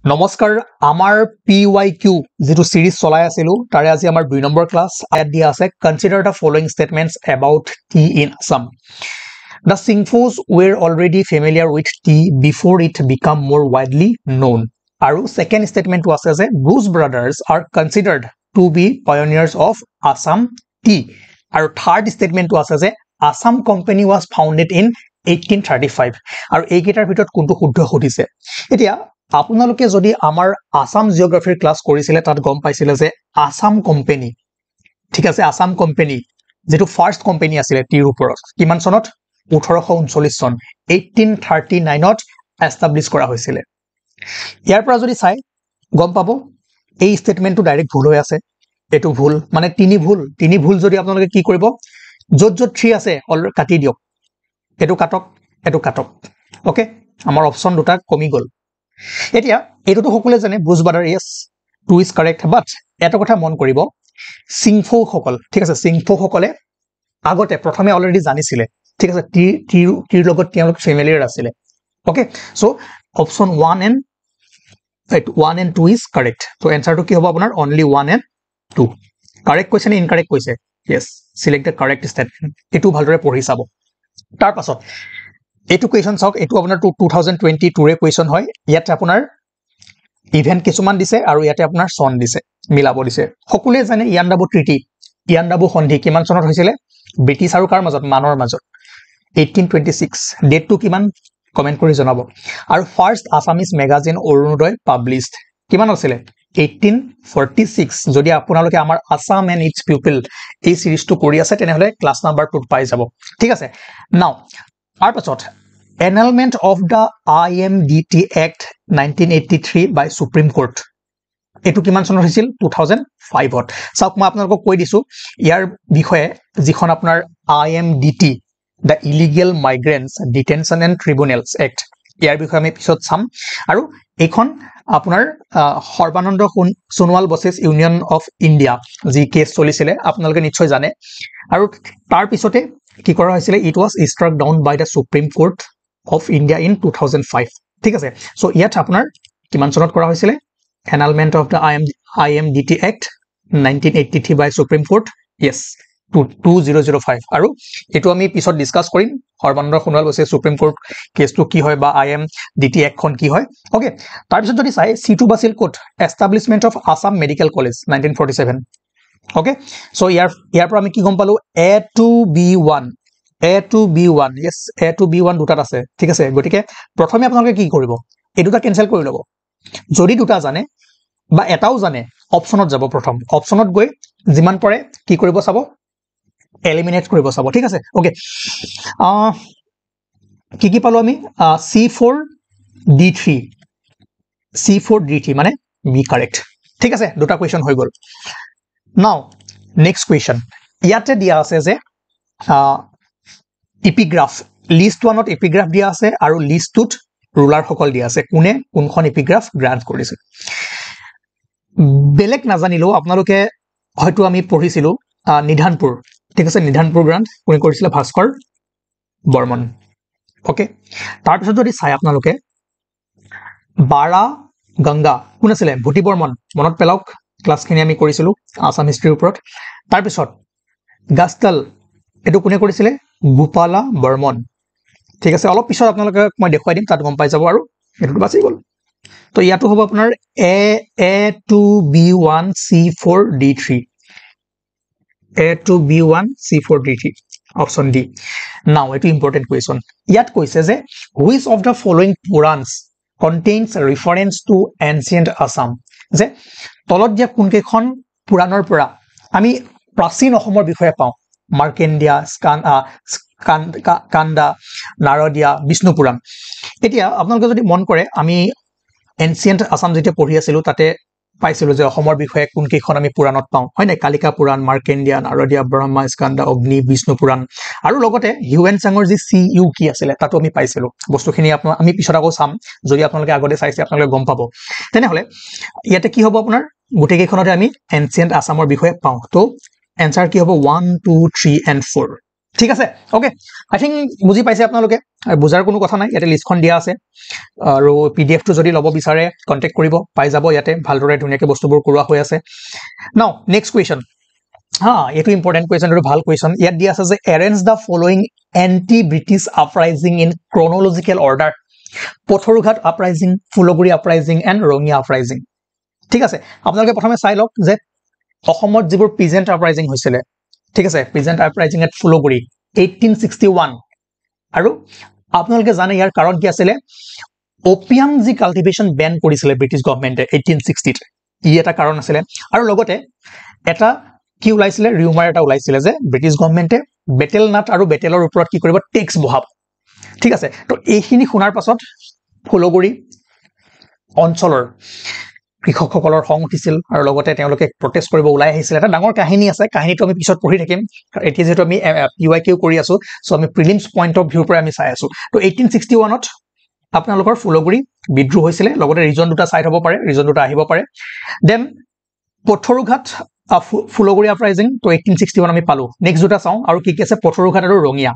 নমস্কাৰ আমাৰ PYQ যেটো সিৰিজ চলাই আছিল তাৰে আজি আমাৰ 2 নম্বৰ ক্লাস আয়াত দিয়া আছে consider the following statements about tea in Assam The Singphos were already familiar with tea before it became more widely known আৰু second statement was যে Bruce brothers are considered to be pioneers of Assam tea আৰু third statement was যে Assam company was founded in 1835 আৰু এই gather ভিতৰত কোনটো শুদ্ধ হতিছে এতিয়া আপোনালোকে যদি আমাৰ আসাম জিওগ্ৰাফিৰ ক্লাস কৰিছিলে তাত গম পাইছিলে যে আসাম কোম্পানী ঠিক আছে আসাম কোম্পানী যেটো ফাৰ্স্ট কোম্পানী আছিল টিৰ ওপৰত কিমান চনত 1839 চন 1839 ত এস্টাবলিশ কৰা হৈছিল ইয়াৰ পৰা যদি চাই গম পাবো এই স্টেটমেন্টটো ডাইৰেক্ট ভুল হৈ আছে এটো ভুল মানে তিনি ভুল যদি আপোনালোকে কি কৰিব যত 3 আছে অলৰেডি কাটি দিয়ক এটো কাটক ওকে আমাৰ অপচন দুটা কমি গল এতিয়া এটোটো সকলে জানে Bruce brother yes 2 is correct but এটা কথা মন কৰিব সিংফো সকল ঠিক আছে সিংফো সকলে আগতে প্ৰথমে অলৰেডি জানিছিলে ঠিক আছে টিৰ লগত তেওঁলোক ফেমিলিয়াৰ আছিলে okay so option 1 and 2 is correct তো এনসাৰটো কি হ'ব আপোনাৰ only 1 and 2 কাৰেক্ট কৈছে নে ইনকাৰেক্ট কৈছে yes select the correct statement এটো ভালদৰে পঢ়ি চাব তাৰ পাছত এটো কোৱেশ্চন চাওক এটো আপোনাৰ 2022 ৰে কোৱেশ্চন হয় ইয়াতে আপোনাৰ ইভেন্ট কিছুমান দিছে আৰু ইয়াতে আপোনাৰ সন দিছে মিলাব দিছে সকলোৱে জানে ইয়ান্দাবু ট্ৰিটি ইয়ান্দাবু সন্ধি কিমান চনত হৈছিল ব্ৰিটিছ আৰু কাৰ মাজত মানৰ মাজত 1826 ডেটটো কিমান কমেন্ট কৰি জনাব আৰু first Assamese magazine Orunodoi published কিমান আছিল 1846 যদি আপোনালোকে আমাৰ আসাম এন্ড ইটস পিপল এই সিৰিজটো কৰি আছে তেনেহলে ক্লাস নাম্বাৰ 2 পাই যাব ঠিক আছে নাও তাৰ পাছত annulment of the IMDT Act 1983 by Supreme Court এটো কিমান চনত হৈছিল 2005 ত সাক মই আপোনালোকক কৈ দিছো ইয়াৰ বিষয়ে যিখন আপোনাৰ IMDT the Illegal Migrants Detention and Tribunals Act ইয়াৰ বিষয়ে আমি পিছত চাম আৰু এইখন আপোনাৰ Sarbananda Sonowal versus union of India যি কেছ চলিছিলে আপোনালোকে নিশ্চয় জানে আৰু তাৰ পিছতে কি কৰা হৈছিল it was struck down by the Supreme Court of India in 2005 ঠিক আছে সো ইয়াত আপোনাৰ কিমান চনত কৰা হৈছিল annulment of the IMDT Act 1983 by Supreme Court yes 2005 আৰু এটো আমি পিছত ডিসকাস কৰিম সৰ্বানন্দ সোণোৱাল বসে সুপ্ৰিম কোৰ্ট কেছটো কি হয় বা IMDT Act খন কি হয় ওকে তাৰ পিছত যদি চাই C2 বাছিল quote establishment of Assam medical college 1947 okay so ইয়াৰ পৰা আমি কি গম পালো A to B1 yes A to B1 দুটাত আছে ঠিক আছে গটিকে প্ৰথমে আপোনালোকে কি কৰিব এই দুটা ক্যান্সেল কৰি লব যদি দুটা জানে বা এটাও জানে অপচনত যাব প্ৰথম অপচনত গৈ যিমান পৰে কি কৰিব চাব এলিমিনেট কৰিব চাব ঠিক আছে ওকে কি পালো আমি C4D3 মানে বি কারেক্ট ঠিক আছে দুটা কোৱেশ্চন হৈ গল নাও নেক্সট কোৱেশ্চন ইয়াতে দিয়া আছে যে এপিগ্ৰাফ লিষ্ট 1ত এপিগ্ৰাফ দিয়া আছে আৰু লিষ্ট 2ত ৰুলাৰ সকল দিয়া আছে কোনে কোনখন এপিগ্ৰাফ গ্ৰান্ট কৰিছে বেলেগ নাজানিলেও আপোনালোকে হয়তো আমি পঢ়িছিলো নিধানপুৰ ঠিক আছে নিধানপুৰ গ্ৰান্ট কোনে কৰিছিল ভাস্কৰ বৰ্মন ওকে তাৰ পিছত যদি চাই আপোনালোকে বাৰা গংগা কোন আছিল ভুটি বৰ্মন মনত পেলাওক ক্লাছখিনি আমি কৰিছিলো আসাম হিষ্ট্ৰীৰ ওপৰত তাৰ পিছত গাস্তাল এটো কোনে কৰিছিল গোপালা বৰ্মন ঠিক আছে অলপ পিছত আপোনালোকে মই দেখুৱাই দিম তাত গম পাই যাব আৰু এটো বাছি গল তো ইয়াটো হ'ব আপোনাৰ A to B1 C4D3 A to B1 C4D3 option D now এটো important question ইয়াত কৈছে যে which of the following Purans contains reference to ancient Assam যে তলত দিয়া কোনকেখন পুৰাণৰ পৰা আমি প্ৰাচীন অসমৰ বিষয়ে পাওঁ মাৰ্কেন্ডিয়া কান্দা নাৰদিয়া বিষ্ণু পুৰাণ এতিয়া আপোনালোকে যদি মন কৰে আমি এনসিয়েন্ট আসাম যেতিয়া পঢ়ি আছিলো তাতে পাইছিলো যে অসমৰ বিষয়ে কোনকেখন আমি পুৰাণত পাওঁ হয় না কালিকা পুৰাণ মাৰ্কেন্ডিয়া নাৰদিয়া ব্ৰহ্মা স্কন্দ অগ্নি বিষ্ণু পুৰাণ আৰু লগতে হিউৱেন চাঙৰ যি CU কি আছিল তাতো আমি পাইছিলো বস্তুখিনি আমি পিছত আকৌ চাম যদি আপোনালোকে আগতে চাইছে আপোনালোকে গম পাব তেনেহলে ইয়াতে কি হ'ব আপোনাৰ গুটেকেখনতে আমি এনসিয়েন্ট আসামৰ বিষয়ে পাওঁ তো এনসাৰ কি হ'ব 1 2 3 and 4 ঠিক আছে ওকে আই থিংক বুজি পাইছে আপোনালোকে বুজাৰ কোনো কথা নাই ইয়াতে লিষ্টখন দিয়া আছে আৰু PDF টো যদি ল'ব বিচাৰে কন্টাক্ট কৰিব পাই যাব ইয়াতে ভালদৰে ধুনিয়াকে বস্তুবোৰ কৰোৱা হৈ আছে নাও নেক্সট কোৱেশ্চন এটো ইম্পৰ্টেন্ট কোৱেশ্চন আৰু ভাল কোৱেশ্চন ইয়াত দিয়া আছে যে arrange the following anti-British uprising in chronological order Patharughat uprising Phulguri uprising and Rangia uprising ঠিক আছে আপোনালোকে প্ৰথমে চাই লওক যে অসমত যিবোৰ peasant uprising হৈছিল ঠিক আছে peasant uprising at ফুলগুৰি 1861 আৰু আপোনালোকে জানে ইয়াৰ কাৰণ কি আছিল opium যি কাল্টিভেশন ব্যান কৰিছিল ব্ৰিটিছ গভৰ্ণমেণ্টে 1860 ই এটা কাৰণ আছিল আৰু লগতে এটা কি ওলাইছিল ৰিউমাৰ এটা ওলাইছিল যে ব্ৰিটিছ গভৰ্ণমেণ্টে বেটেল নাট আৰু বেটেলৰ ওপৰত কি কৰিব টেক্স বহাব ঠিক আছে তো এইখিনি শুনাৰ পাছত ফুলগুৰি অঞ্চলৰ কৃষকসকলৰ খং উঠিছিল আৰু লগতে তেওঁলোকে প্ৰটেষ্ট কৰিব ওলাই আহিছিল এটা ডাঙৰ কাহিনী আছে কাহিনীটো আমি পিছত পঢ়ি থাকিম এতিয়া যেটো আমি PYQ কৰি আছো সো আমি প্ৰিলিমছ পইণ্ট অফ ভিউৰ পৰা আমি চাই আছো তো 1861 ত আপোনালোকৰ ফুলগুৰি বিদ্ৰোহ হৈছিল লগতে ৰিজন দুটা সাইড হ'ব পাৰে ৰিজন দুটা আহিব পাৰে দেন পথৰুঘাট ফুলগুৰি আপৰাইজিং তো 1861 আমি পালো নেক্সট দুটা চাও আৰু কি কি আছে পথৰুঘাট আৰু ৰঙিয়া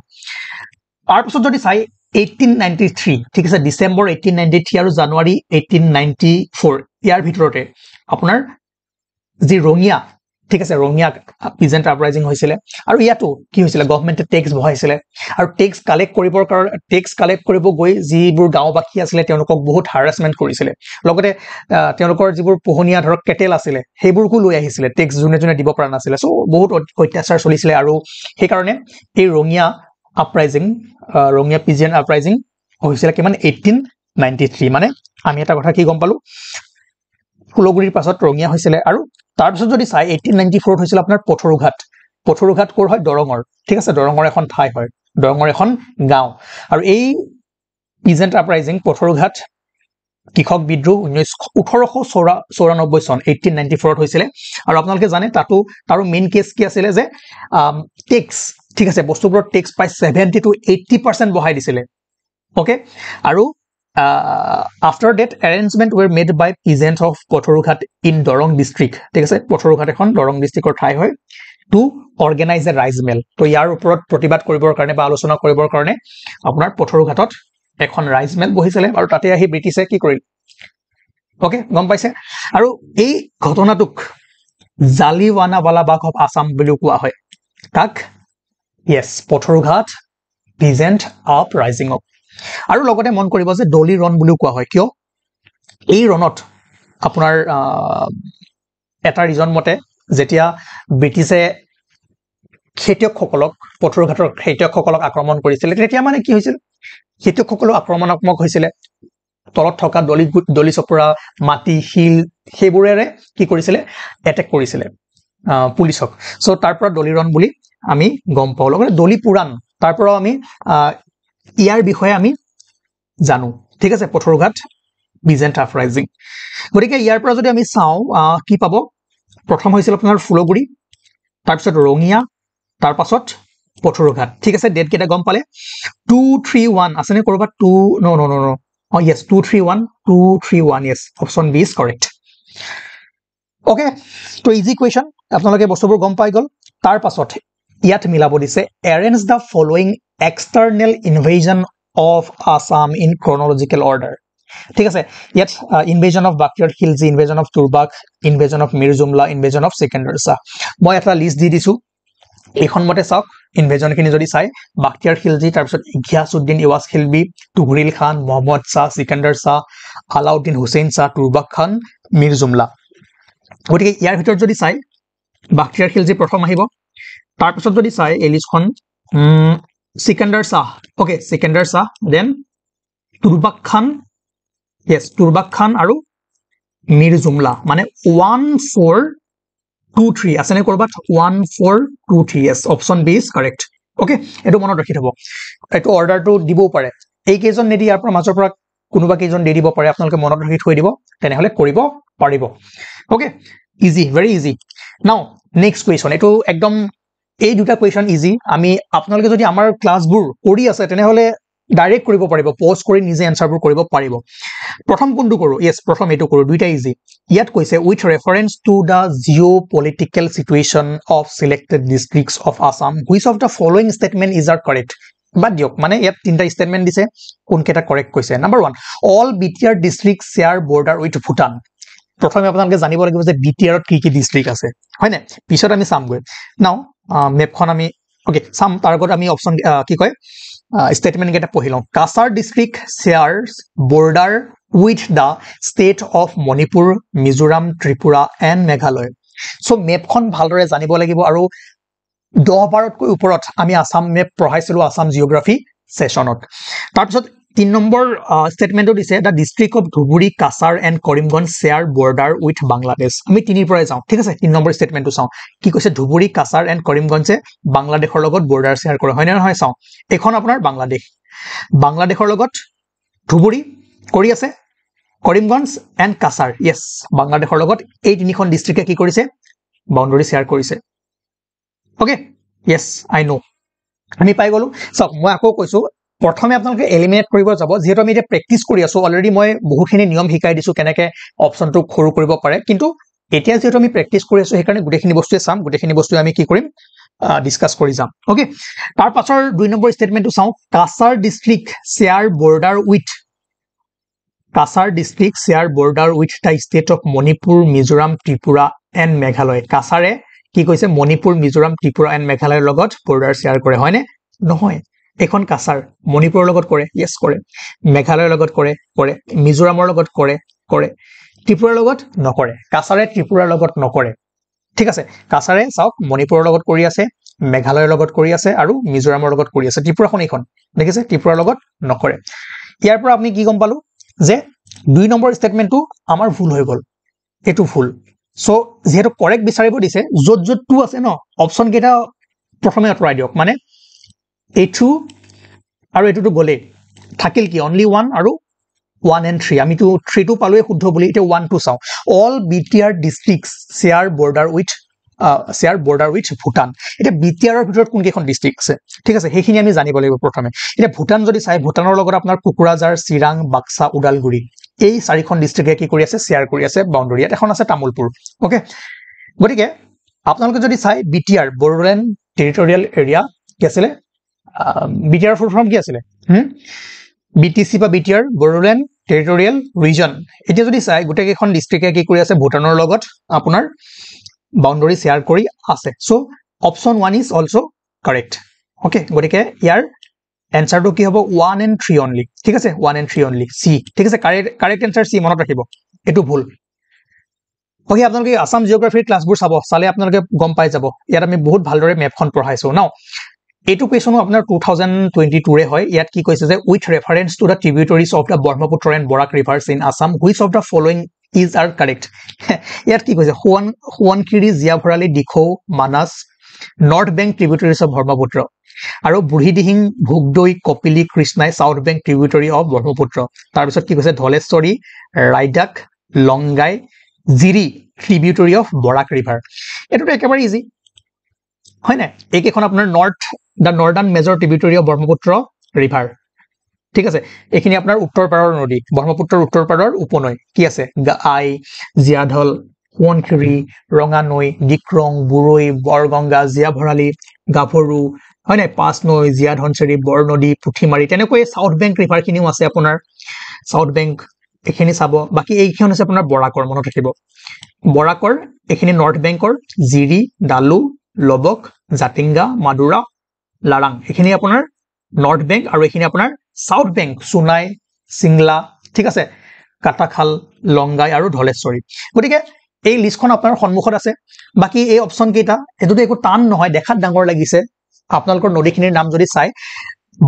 তাৰ পিছত যদি চাই 1893 ঠিক আছে ডিসেম্বৰ 1893 আৰু জানুৱাৰী 1894 ইয়াৰ ভিতৰতে আপোনাৰ যি ৰঙিয়া ঠিক আছে ৰঙিয়া peasant uprising হৈছিল আৰু ইয়াতো কি হৈছিল গভৰ্ণমেণ্টে টেক্স বহাইছিল আৰু টেক্স কালেক্ট কৰিব গৈ যিবোৰ গাঁওবাসী আছিল তেওঁলোকক বহুত হাৰাসমেন্ট কৰিছিল লগতে তেওঁলোকৰ যিবোৰ পোহনীয়া ধৰক কেটেল আছিল সেইবোৰকো লৈ আহিছিল টেক্স জুনে দিব পৰা নাছিল সো বহুত অত্যাচাৰ চলিছিল আৰু সেই কাৰণে এই Rangia uprising Rangia peasant uprising হৈছিল কিমান 1893 মানে আমি এটা কথা কি গম পালো ফুলগুৰিৰ পাছত ৰঙিয়া হৈছিল আৰু তাৰ পিছত যদি চাই 1894 হৈছিল আপোনাৰ পথৰুঘাট কোৰ হয় দৰঙৰ ঠিক আছে দৰঙৰ এখন ঠাই হয় দৰঙৰ এখন গাঁও আৰু এই peasant uprising পথৰুঘাট কৃষক বিদ্ৰোহ 1894 চন 1894 হৈছিল আৰু আপোনালোকে জানে তাৰো মেইন কেছ কি আছিল যে টেক্স ঠিক আছে বস্তুবোৰৰ টেক্স পাই 70 to 80% বহাই দিছিল ওকে আৰু after that arrangement were made by peasants of Pothoruঘাট in Dorong district ঠিক আছে Pothoruঘাট এখন Dorong districtৰ ঠাই হয় to organize a rice mill তো ইয়াৰ ওপৰত প্ৰতিবাদ কৰিবৰ কাৰণে বা আলোচনা কৰিবৰ কাৰণে আপোনাৰ Pothoruঘাটত এখন ৰাইজ মিল বহিছিল আৰু তাতে আহি ব্ৰিটিছে কি কৰিল ওকে গম পাইছে আৰু এই ঘটনাটোক জালিৱানাৱালা বাগ অফ আসাম বুলি কোৱা হয় তাক yes Pothoruঘাট peasant uprising আৰু লগতে মন কৰিব যে ডলি ৰন বুলি কোৱা হয় কিয় এই ৰনত আপোনাৰ এটা ৰিজন মতে যেতিয়া ব্ৰিটিছে খেতিয়কসকলক পথৰুঘাটৰ খেতিয়কসকলক আক্ৰমণ কৰিছিল তেতিয়া মানে কি হৈছিল খেতিয়কসকল আক্ৰমণাত্মক হৈছিল তলত থকা দলি চপৰা মাটি হিল হেবোৰেৰে কি কৰিছিল এটেক কৰিছিল পুলিচক সো তাৰ পৰা ডলি ৰন বুলি আমি গম পাও লগতে ডলি পুৰাণ তাৰ পৰা আমি ইয়াৰ বিষয়ে আমি জানো ঠিক আছে পথৰুঘাট peasant uprising গতিকে ইয়াৰ পৰা যদি আমি চাও কি পাব প্ৰথম হৈছিল আপোনাৰ ফুলগুৰি তাৰ পিছত ৰঙিয়া তাৰ পাছত পথৰুঘাট ঠিক আছে ডেট কেটা গম পালে 231 আছে নে কৰবা 2 no yes 231 yes option B is correct okay তো ইজি কোৱেশ্চন আপোনালোকে বস্তুবোৰ গম পাই গল তাৰ পাছত ইয়াত মিলাব দিছে arrange the following external invasion of Assam in chronological order ঠিক আছে ইয়াত invasion of Bakhtiyar Khilji invasion of Turbak invasion of Mir Jumla invasion of Sikandar Shah মই এটা লিষ্ট দি দিছো এখন মতে চাওক ইনভেজন খিনি যদি চাই Bakhtiyar Khilji তাৰ পিছত Ghiasuddin Iwas Khilji Tughril Khan Muhammad Shah Sikandar Shah Alauddin Hussein Shah Turbak Khan Mir Jumla গতিকে ইয়াৰ ভিতৰত যদি চাই Bakhtiyar Khilji প্ৰথম আহিব তাৰ পিছত যদি চাই এলিছখন Sikandar Shah okay Sikandar Shah then Turbak Khan yes Turbak Khan আৰু Mir Jumla মানে 1423 আছে নে কৰবাত 1423 yes option B is correct okay এটো মনত ৰাখি থব এটো অৰ্ডাৰটো দিবও পাৰে এই কেজন নেদি ইয়াৰ পৰা মাজৰ পৰা কোনোবা কেজন দি দিব পাৰে আপোনালোকে মনত ৰাখি থৈ দিব তেনেহলে কৰিব পাৰিব okay easy very easy now next question এটো একদম এই দুটা কোৱেশ্চন ইজি আমি আপোনালোকে যদি আমাৰ ক্লাছবোৰ কৰি আছে তেনেহলে ডাইৰেক্ট কৰিব পাৰিব পজ কৰি নিজে আনসাৰবোৰ কৰিব পাৰিব প্ৰথম কোনটো কৰো yes প্ৰথম এটো কৰো দুইটা ইজি ইয়াত কৈছে with reference to the geopolitical situation of selected districts of Assam which of the following statement is correct বাদ দিয়ক মানে ইয়াত তিনটা স্টেটমেন্ট দিছে কোনকেটা কাৰেক্ট কৈছে number 1 all BTR district share border with Bhutan প্ৰথমে আপোনালোকে জানিব লাগিব যে বিটিআৰত কি ডিস্ট্ৰিক্ট আছে হয় না পিছত আমি চামগৈ নাও মেপখন আমি ওকে সাম তাৰ আগত আমি অপচন কি কয় statement কেটা পঢ়িলও Cachar district shares border with the state of Manipur Mizoram Tripura and Meghalaya so মেপখন ভালদৰে জানিব লাগিব আৰু 10 বাৰতকৈ ওপৰত আমি আসাম মেপ পঢ়াইছিলো আসাম জিওগ্ৰাফি সেশনত তাৰ পিছত 3 নম্বৰ স্টেটমেন্টটো দিছে the district of Dhubri Cachar and Karimganj share border with Bangladesh আমি তিনিৰ পৰাই যাওঁ ঠিক আছে 3 নম্বৰ স্টেটমেন্টটো চাওঁ কি কৈছে ধুবুৰী কাছাৰ এণ্ড কৰিমগঞ্জে বাংলাদেশৰ লগত বৰ্ডাৰ শেয়াৰ কৰে হয় না নহয় চাওঁ এখন আপোনাৰ বাংলাদেশৰ লগত ধুবুৰী কৰি আছে কৰিমগঞ্জ এণ্ড কাছাৰ yes বাংলাদেশৰ লগত এই তিনিখন ডিস্ট্ৰিক্টে কি কৰিছে বাউন্ডাৰী শেয়াৰ কৰিছে ওকে yes I know আমি পাই গলো সব মই আকৌ কৈছো প্ৰথমে আপোনালোকে এলিমিনেট কৰিব যাব যেহেতু আমি এটা প্ৰেক্টিস কৰি আছো অলৰেডি মই বহুখিনি নিয়ম শিকাই দিছো কেনেকে অপচনটো খৰু কৰিব পাৰে কিন্তু এতিয়া যেহেতু আমি প্ৰেক্টিস কৰি আছো হেকাৰণে গুটেখিনি বস্তুৱে চাম গুটেখিনি বস্তু আমি কি কৰিম ডিসকাস কৰি যাম ওকে তাৰ পাছৰ 2 নম্বৰ স্টেটমেন্টটো চাও Cachar district share border with Kasar district share border with the state of Manipur, Mizoram, Tripura and Meghalaya. Kasare কি কৈছে Manipur, Mizoram, Tripura and Meghalaya লগত border share কৰে হয়নে নহয় এখন কাছাৰ মণিপুৰৰ লগত কৰে yes কৰে মেঘালয়ৰ লগত কৰে মিজোৰামৰ লগত কৰে ত্ৰিপুৰাৰ লগত নকৰে কাছাৰে ত্ৰিপুৰাৰ লগত নকৰে ঠিক আছে কাছাৰে চাওক মণিপুৰৰ লগত কৰি আছে মেঘালয়ৰ লগত কৰি আছে আৰু মিজোৰামৰ লগত কৰি আছে ত্ৰিপুৰাখন এইখন দেখিছে ত্ৰিপুৰাৰ লগত নকৰে ইয়াৰ পৰা আপুনি কি গম পালো যে 2 নম্বৰ স্টেটমেন্টটো আমাৰ ভুল হৈ গল এটো ভুল সো যেহেতু কাৰেক্ট বিচাৰিব দিছে যত 2 আছে ন অপচন কেটা প্ৰথমে আতৰাই দিয়ক মানে এটো আৰু এটো গলে থাকিল কি only 1 আৰু 1 and 3 আমি তো 3 টো পালোৱে শুদ্ধ বুলি এটা 1 2 চাও all BTR districts share border with Bhutan এটা BTR ৰ ভিতৰত কোন কেখন ডিস্ট্ৰিক্ট আছে ঠিক আছে হেখিনি আমি জানিব লাগিব প্ৰথমে এটা ভুটান যদি চাই ভুটানৰ লগত আপোনাৰ কুকুৰাজাৰ চিৰাং বাক্সা উডালগুৰি এই চাৰিখন ডিস্ট্ৰিক্টে কি কৰি আছে শেয়াৰ কৰি আছে বাউন্ডাৰী এখন আছে তামুলপুৰ ওকে গটিকে আপোনালোকে যদি চাই BTR বড়োলেণ্ড টেৰিটৰিয়েল এৰিয়া কি আছিল BTR ফুল ফৰ্ম কি আছিল BTC বা BTR বড়োলেণ্ড টেৰিটৰিয়েল ৰিজন এতিয়া যদি চাই গুটেই কেখন ডিস্ট্ৰিক্টে কি কৰি আছে ভুটানৰ লগত আপোনাৰ boundary share কৰি আছে so option 1 is also correct okay গটিকে ইয়াৰ answer টো কি হ'ব 1 and 3 only ঠিক আছে 1 and 3 only C ঠিক আছে correct answer C মনত ৰাখিব এটো ভুল okay আপোনালোকে আসাম জিওগ্ৰাফিৰ ক্লাছবোৰ চাব চালে আপোনালোকে গম পাই যাব ইয়াত আমি বহুত ভালদৰে মেপখন পঢ়াইছো নাও এটো কোৱেছনো আপোনাৰ 2022 ৰে হয় ইয়াত কি কৈছে যে with reference to the tributaries of the Brahmaputra and Barak rivers in Assam which of the following is are correct ইয়াত কি কৈছে Huankiri Jiabharali Dikho Manas North Bank tributaries of Brahmaputra আৰু বুঢ়ীদিহিং ভুগদৈ কপিলি কৃষ্ণাই South Bank tributary of Brahmaputra তাৰ পিছত কি কৈছে Dhaleshwari Raidak Longai Jiri tributary of Barak river এটো একেবাৰে ইজি হয় না এইকেখন আপোনাৰ the northern major tributary of Brahmaputra river ঠিক আছে এখিনি আপোনাৰ উত্তৰ পাৰৰ নদী ব্ৰহ্মপুত্ৰৰ উত্তৰ পাৰৰ উপনৈ কি আছে আই জিয়াধল হুৱনখিৰি ৰঙানৈ ডিক্ৰং বুৰৈ বৰগংগা জিয়াভৰালি গাভৰু হয় না পাঁচ নৈ জিয়াধনচেৰি বৰনদী পুঠিমাৰি তেনেকৈ সাউথ বেংক ৰিভাৰ খিনিও আছে আপোনাৰ সাউথ বেংক এখিনি চাব বাকি এইখন আছে আপোনাৰ বৰাকৰ মনত ৰাখিব বৰাকৰ এখিনি নৰ্থ বেংকৰ জিৰি ডালু লবক জাতিংগা মাদুৰা লাৰাং এখিনি আপোনাৰ নৰ্থ বেংক আৰু এখিনি আপোনাৰ সাউথ বেংক সুনাই সিংলা ঠিক আছে কাটাখাল লংগাই আৰু ধলেশ্বৰী গটিকে এই লিষ্টখন আপোনাৰ সন্মুখত আছে বাকি এই অপচন কেটা এটোতে একো টান নহয় দেখাত ডাঙৰ লাগিছে আপোনালোকৰ নদীখিনিৰ নাম যদি চাই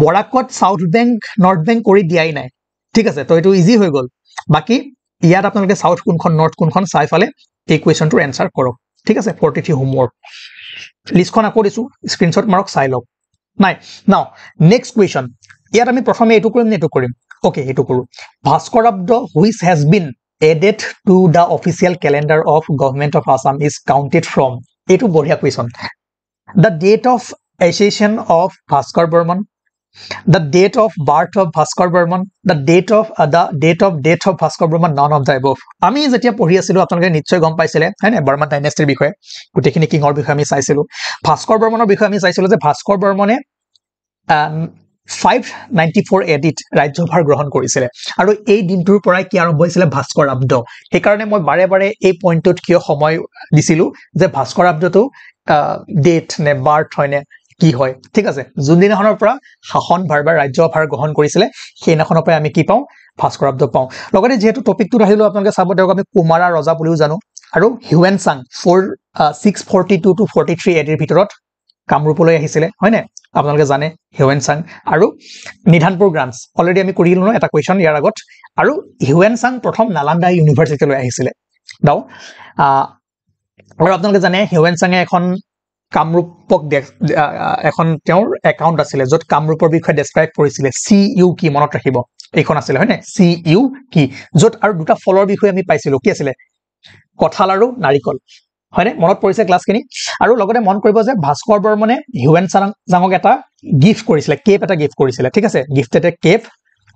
বৰাকত সাউথ বেংক নৰ্থ বেংক কৰি দিয়াই নাই ঠিক আছে তো এটো ইজি হৈ গল বাকি ইয়াত আপোনালোকে সাউথ কোনখন নৰ্থ কোনখন চাই ফালে এই কোৱেছনটোৰ এনসাৰ কৰক ঠিক আছে 43 হোমৱৰ্ক লিষ্টখন আকৌ দিছো স্ক্ৰিনশ্বট মাৰক চাই লওক নাই নাও নেক্সট কোৱেছন ইয়াত আমি প্ৰথমে এটো কৰিম ওকে এটো কৰো ভাস্কৰ আব্দ which has been added to the official calendar of government of Assam is counted from etu boria question the date of accession of Bhaskar Burman the date of birth of Bhaskar Burman the date of death of Bhaskar Burman none of the above ami jetia পঢ়ি আছিলো আপোনালোকে নিশ্চয় গম পাইছিলে হয়নে বৰ্মন ডাইনেষ্টিৰ বিষয়ে গুটেখিনি কিংৰ বিষয়ে আমি চাইছিলো Bhaskar Burmanৰ বিষয়ে আমি চাইছিলো যে Bhaskar Burmane 594 এডিত ৰাজ্যভাৰ গ্ৰহণ কৰিছিলে আৰু এই দিনটোৰ পৰাই কি আৰম্ভ হৈছিলে ভাস্কৰাব্দ সেইকাৰণে মই বাৰে বাৰে এই পইণ্টত কিয় সময় দিছিলো যে ভাস্কৰাব্দটো ডেট নে বাৰ্থ হয় নে কি হয় ঠিক আছে যোনদিনাখনৰ পৰা শাসনভাৰ বা ৰাজ্যভাৰ গ্ৰহণ কৰিছিলে সেইদিনাখনৰ পৰা আমি কি পাওঁ ভাস্কৰাব্দ পাওঁ লগতে যেহেতু টপিকটোত আহিলো আপোনালোকে চাব তেওঁক আমি কুমাৰা ৰজা বুলিও জানো আৰু হিউৱেন চাং 642 to 43 এডিৰ ভিতৰত কামৰূপলৈ আহিছিলে হয় নে আপোনালোকে জানে হিউৱেন-চাং আৰু নিধানপুৰ গ্ৰান্টছ অলৰেডি আমি কৰিলো ন এটা কোৱেশ্চন ইয়াৰ আগত আৰু হিউৱেন-চাং প্ৰথম নালান্দা ইউনিভাৰ্চিটিলৈ আহিছিলে দাও আৰু আপোনালোকে জানে হিউৱেন-চাঙে এখন কামৰূপক এখন তেওঁৰ একাউণ্ট আছিলে য'ত কামৰূপৰ বিষয়ে ডেছক্ৰাইব কৰিছিলে CU কি মনত ৰাখিব এইখন আছিলে হয় নে CU কি য'ত আৰু দুটা ফলৰ বিষয়ে আমি পাইছিলো কি আছিলে কঁঠাল আৰু নাৰিকল হয়নে মনত পৰিছে ক্লাছখিনি আৰু লগতে মন কৰিব যে ভাস্কৰ বৰ্মনে হিউৱেন-চাঙক এটা গিফ্ট কৰিছিলে কেপ এটা গিফ্ট কৰিছিলে ঠিক আছে গিফটেড কেপ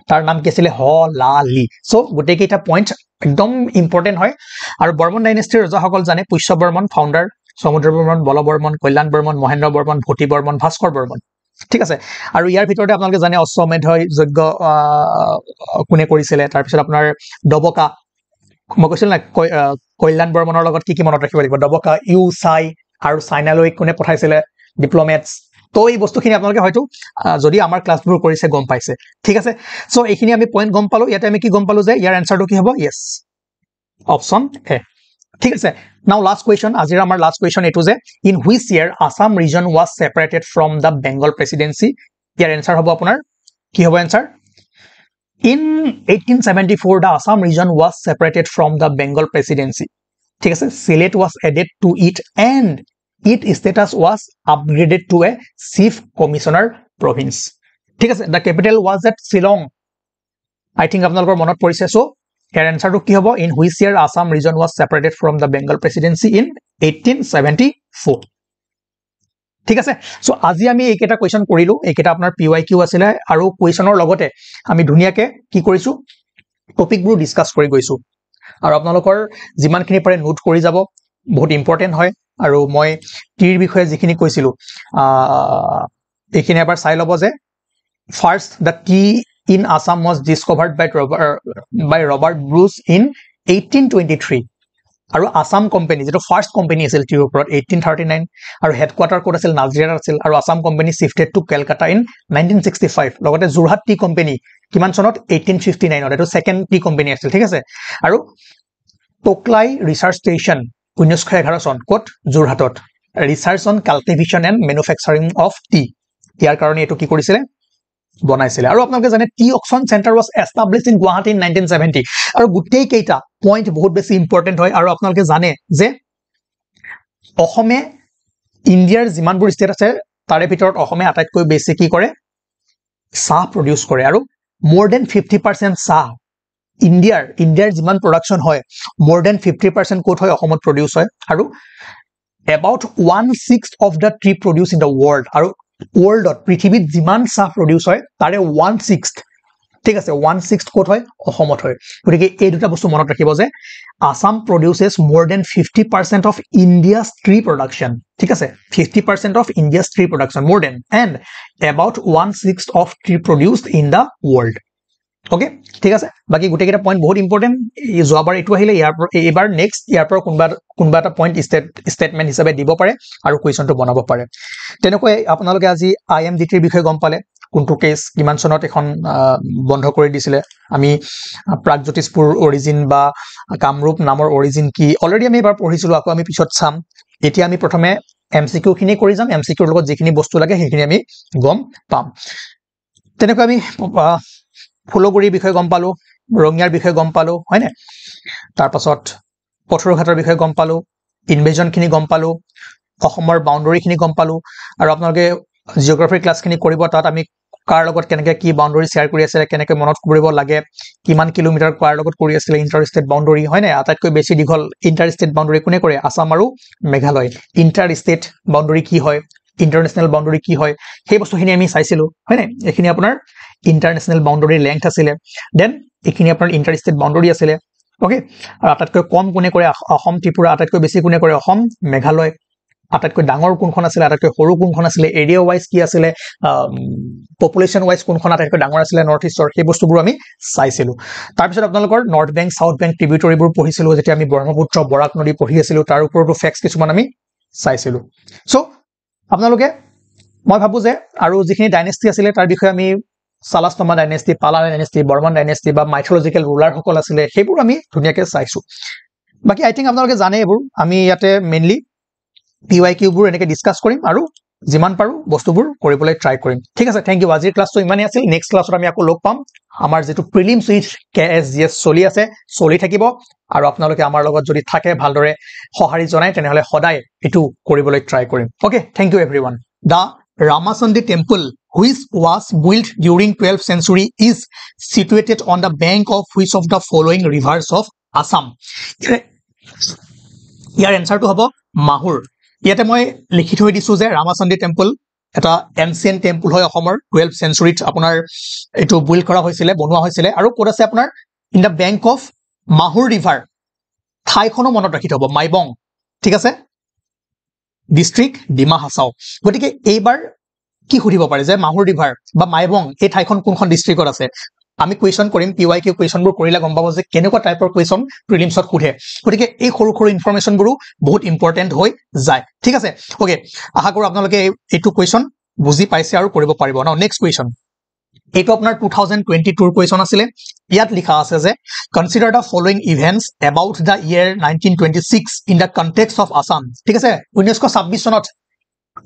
তাৰ নাম কি আছিলে হলালি সো গোটেইকেইটা পইণ্ট একদম ইম্পৰ্টেণ্ট হয় আৰু বৰ্মন ডাইনেষ্টিৰ ৰজাসকল জানে পুষ্য বৰ্মন ফাউণ্ডাৰ সমুদ্ৰ বৰ্মন বল বৰ্মন কল্যাণ বৰ্মন মহেন্দ্ৰ বৰ্মন ভূতি বৰ্মন ভাস্কৰ বৰ্মন ঠিক আছে আৰু ইয়াৰ ভিতৰতে আপোনালোকে জানে অশ্বমেধ যজ্ঞ কোনে কৰিছিলে তাৰপিছত আপোনাৰ ডবকা মই কৈছিল না কল্যাণ বৰ্মনৰ লগত কি মনত ৰাখিব লাগিব ডবকা ইউ চাই আৰু চাইনালৈ কোনে পঠাইছিলে ডিপ্লোমেটছ তো এই বস্তুখিনি আপোনালোকে হয়তো যদি আমাৰ ক্লাছবোৰ কৰিছে গম পাইছে ঠিক আছে সো এইখিনি আমি পইণ্ট গম পালো ইয়াতে আমি কি গম পালো যে ইয়াৰ এনসাৰটো কি হ'ব ইয়েস অপচন এ ঠিক আছে নাও লাষ্ট কোৱেশ্চন আজিৰ আমাৰ লাষ্ট কোৱেশ্চন এটো যে in which year Assam region was separated from the Bengal presidency ইয়াৰ এনসাৰ হ'ব আপোনাৰ কি হ'ব answer In 1874, the Assam region was separated from the Bengal presidency. ঠিক আছে Sylhet was added to it and its status was upgraded to a chief commissioner province. ঠিক আছে the capital was at Shillong. I think আপোনালোকৰ মনত পৰিছে so ইয়াৰ এনসাৰটো কি হ'ব in which year Assam region was separated from the Bengal presidency in 1874. ঠিক আছে so আজি আমি এইকেইটা কোৱেশ্চন কৰিলো এইকেইটা আপোনাৰ PYQ আছিলে আৰু কোৱেশ্চনৰ লগতে আমি ধুনিয়াকে কি কৰিছো টপিকবোৰ ডিসকাস কৰি গৈছো আৰু আপোনালোকৰ যিমানখিনি পাৰে নোট কৰি যাব বহুত ইম্পৰ্টেন্ট হয় আৰু মই টিৰ বিষয়ে যিখিনি কৈছিলো এইখিনি এবাৰ চাই লব যে first the tea in Assam was discovered by Robert Bruce in 1823 আৰু আসাম কোম্পানী যেটো ফাৰ্স্ট কোম্পানী আছিল টিৰ ওপৰত 1839 আৰু হেডকোৱাৰ্টাৰ কোড আছিল নাজিৰাত আছিল আৰু Assam company shifted to Kolkata in 1965 লগতে যোৰহাট টি কোম্পানী কিমান চনত 1859 এটো সেকেন্ড টি কোম্পানী আছিল ঠিক আছে আৰু টকলাই ৰিসাৰ্চ ষ্টেচন 1911 চন কোট যোৰহাটত research on cultivation and manufacturing of tea ইয়াৰ কাৰণে এটো কি কৰিছিলে বনাইছিলে আৰু আপোনালোকে জানে tea auction centre was established in Guwahati in 1970 আৰু গুটেই কেইটা পইণ্ট বহুত বেছি ইম্পৰ্টেন্ট হয় আৰু আপোনালোকে জানে যে অসমে ইণ্ডিয়াৰ যিমানবোৰ ষ্টেট আছে তাৰে ভিতৰত অসমে আটাইতকৈ বেছি কি কৰে চাহ প্ৰডিউস কৰে আৰু more than 50% চাহ ইণ্ডিয়াৰ যিমান প্ৰডাকচন হয় more than 50% কোট হয় অসমত প্ৰডিউস হয় আৰু about 1/6 of the tea produced in the world আৰু world পৃথিৱীত যিমান চাহ প্ৰডিউস হয় তাৰে 1/6 ঠিক আছে 1/6 কোট হয় অসমত হয় গতিকে এই দুটা বস্তু মনত ৰাখিব যে Assam produces more than 50% of India's tea production ঠিক আছে 50% of India's tea production more than and about 1/6 of tea produced in the world okay ঠিক আছে বাকি গুটেই কেইটা পইণ্ট বহুত ইম্পৰ্টেন্ট যোৱাবাৰ এটো আহিলে এবাৰ নেক্সট ইয়াৰ পৰা কোনবা এটা পইণ্ট ষ্টেটমেন্ট হিচাপে দিব পাৰে আৰু কোৱেশ্চনটো বনাব পাৰে তেনেকৈ আপোনালোকে আজি IMDT ৰ বিষয়ে গম পালে কোনটো কেছ কিমান চনত এখন বন্ধ কৰি দিছিলে আমি প্ৰাগজ্যোতিষপুৰ অৰিজিন বা কামৰূপ নামৰ অৰিজিন কি অলৰেডি আমি এবাৰ পঢ়িছিলো আকৌ আমি পিছত চাম এতিয়া আমি প্ৰথমে MCQ খিনি কৰি যাম MCQ ৰ লগত যিখিনি বস্তু লাগে সেইখিনি আমি গম পাম তেনেকৈ আমি ফুলগুৰিৰ বিষয়ে গম পালো ৰঙিয়াৰ বিষয়ে গম পালো হয় না তাৰ পাছত পথৰুঘাটৰ বিষয়ে গম পালো ইনভেজন খিনি গম পালো অসমৰ বাউণ্ডাৰী খিনি গম পালো আৰু আপোনালোকে জিওগ্ৰাফি ক্লাছ খিনি কৰিব তাত আমি কাৰ লগত কেনেকৈ কি বাউণ্ডাৰী শেয়াৰ কৰি আছে কেনেকৈ মনত কৰিব লাগে কিমান কিলোমিটাৰ কাৰ লগত কৰি আছে ইন্টাৰ ষ্টেট বাউণ্ডাৰী হয় না আটাইতকৈ বেছি দীঘল ইন্টাৰ ষ্টেট বাউণ্ডাৰী কোনে কৰে আসাম আৰু মেঘালয় ইন্টাৰ ষ্টেট বাউণ্ডাৰী কি হয় ইন্টাৰনেশ্যনেল বাউণ্ডাৰী কি হয় সেই বস্তুখিনি আমি চাইছিলো হয় না এখিনি আপোনাৰ ইন্টাৰনেশ্যনেল বাউণ্ডাৰী লেংথ আছিলে দেন এখিনি আপোনাৰ ইন্টাৰ ষ্টেট বাউণ্ডাৰী আছিলে ওকে আৰু আটাইতকৈ কম কোনে কৰে অসম ত্ৰিপুৰা আটাইতকৈ বেছি কোনে কৰে অসম মেঘালয় আটাইতকৈ ডাঙৰ কোনখন আছিলে আটাইতকৈ সৰু কোনখন আছিলে এৰিয়া ওয়াইজ কি আছিলে পপুলেশ্যন ওয়াইজ কোনখন আটাইতকৈ ডাঙৰ আছিলে নৰ্থ ইষ্টৰ সেই বস্তুবোৰ আমি চাইছিলোঁ তাৰপিছত আপোনালোকৰ নৰ্থ বেংক সাউথ বেংক ট্ৰিবিউটৰীবোৰ পঢ়িছিলোঁ যেতিয়া আমি ব্ৰহ্মপুত্ৰ বৰাক নদী পঢ়ি আছিলোঁ তাৰ ওপৰতো ফেক্টছ কিছুমান আমি চাইছিলোঁ সো আপোনালোকে মই ভাবো যে আৰু যিখিনি ডাইনেষ্টি আছিলে তাৰ বিষয়ে আমি সালাস্তমা ডাইনেষ্টি পালা ডাইনেষ্টি বৰ্মন ডাইনেষ্টি বা মাইথলজিক্যাল ৰুলাৰ সকল আছিলে সেইবোৰ আমি ধুনীয়াকৈ চাইছোঁ বাকি আই থিংক আপোনালোকে জানে এইবোৰ আমি ইয়াতে মেইনলি PYQ বোৰ এনেকৈ ডিসকাস কৰিম আৰু যিমান পাৰো বস্তুবোৰ কৰিবলৈ ট্ৰাই কৰিম ঠিক আছে থ্যাংক ইউ আজিৰ ক্লাছটো ইমানেই আছিল নেক্সট ক্লাছত আমি আকৌ লগ পাম আমাৰ যেটো প্ৰিলিমছ উইথ KSGS চলি আছে চলি থাকিব আৰু আপোনালোকে আমাৰ লগত যদি থাকে ভালদৰে সহাৰি জনাই তেনেহলে সদায় এটো কৰিবলৈ ট্ৰাই কৰিম okay thank you everyone the Ramasandi temple which was built during 12th century is situated on the bank of which of the following rivers of Assam ইয়াৰ এনসাৰটো হ'ব মাহুৰ ইয়াতে মই লিখি থৈ দিছো যে Ramasandi temple এটা এনসিয়েন্ট টেম্পল হয় অসমৰ 12th centuryত আপোনাৰ এটো বিল্ড কৰা হৈছিল বনোৱা হৈছিল আৰু কোড আছে আপোনাৰ in the bank of Mahur river ঠাইখনো মনত ৰাখি থব মাইবং ঠিক আছে ডিস্ট্ৰিক্ট ডিমা হাছাও গতিকে এইবাৰ কি খুদিব পাৰে যে মাহুৰ ৰিভাৰ বা মাইবং এই ঠাইখন কোনখন ডিস্ট্ৰিক্টত আছে আমি কোৱেশ্চন কৰিম PYQ কোৱেশ্চনবোৰ কৰিলে গম পাব যে কেনেকুৱা টাইপৰ কোৱেশ্চন প্ৰিলিমছত খুদে গতিকে এই সৰু সৰু ইনফৰমেশনবোৰো বহুত ইম্পৰ্টেন্ট হৈ যায় ঠিক আছে ওকে আশা কৰো আপোনালোকে এইটো কোৱেশ্চন বুজি পাইছে আৰু কৰিব পাৰিব নাও নেক্সট কোৱেশ্চন এইটো আপোনাৰ 2022 ৰ কোৱেশ্চন আছিল ইয়াত লিখা আছে যে consider the following events about the year 1926 in the context of Assam ঠিক আছে 1926 চনত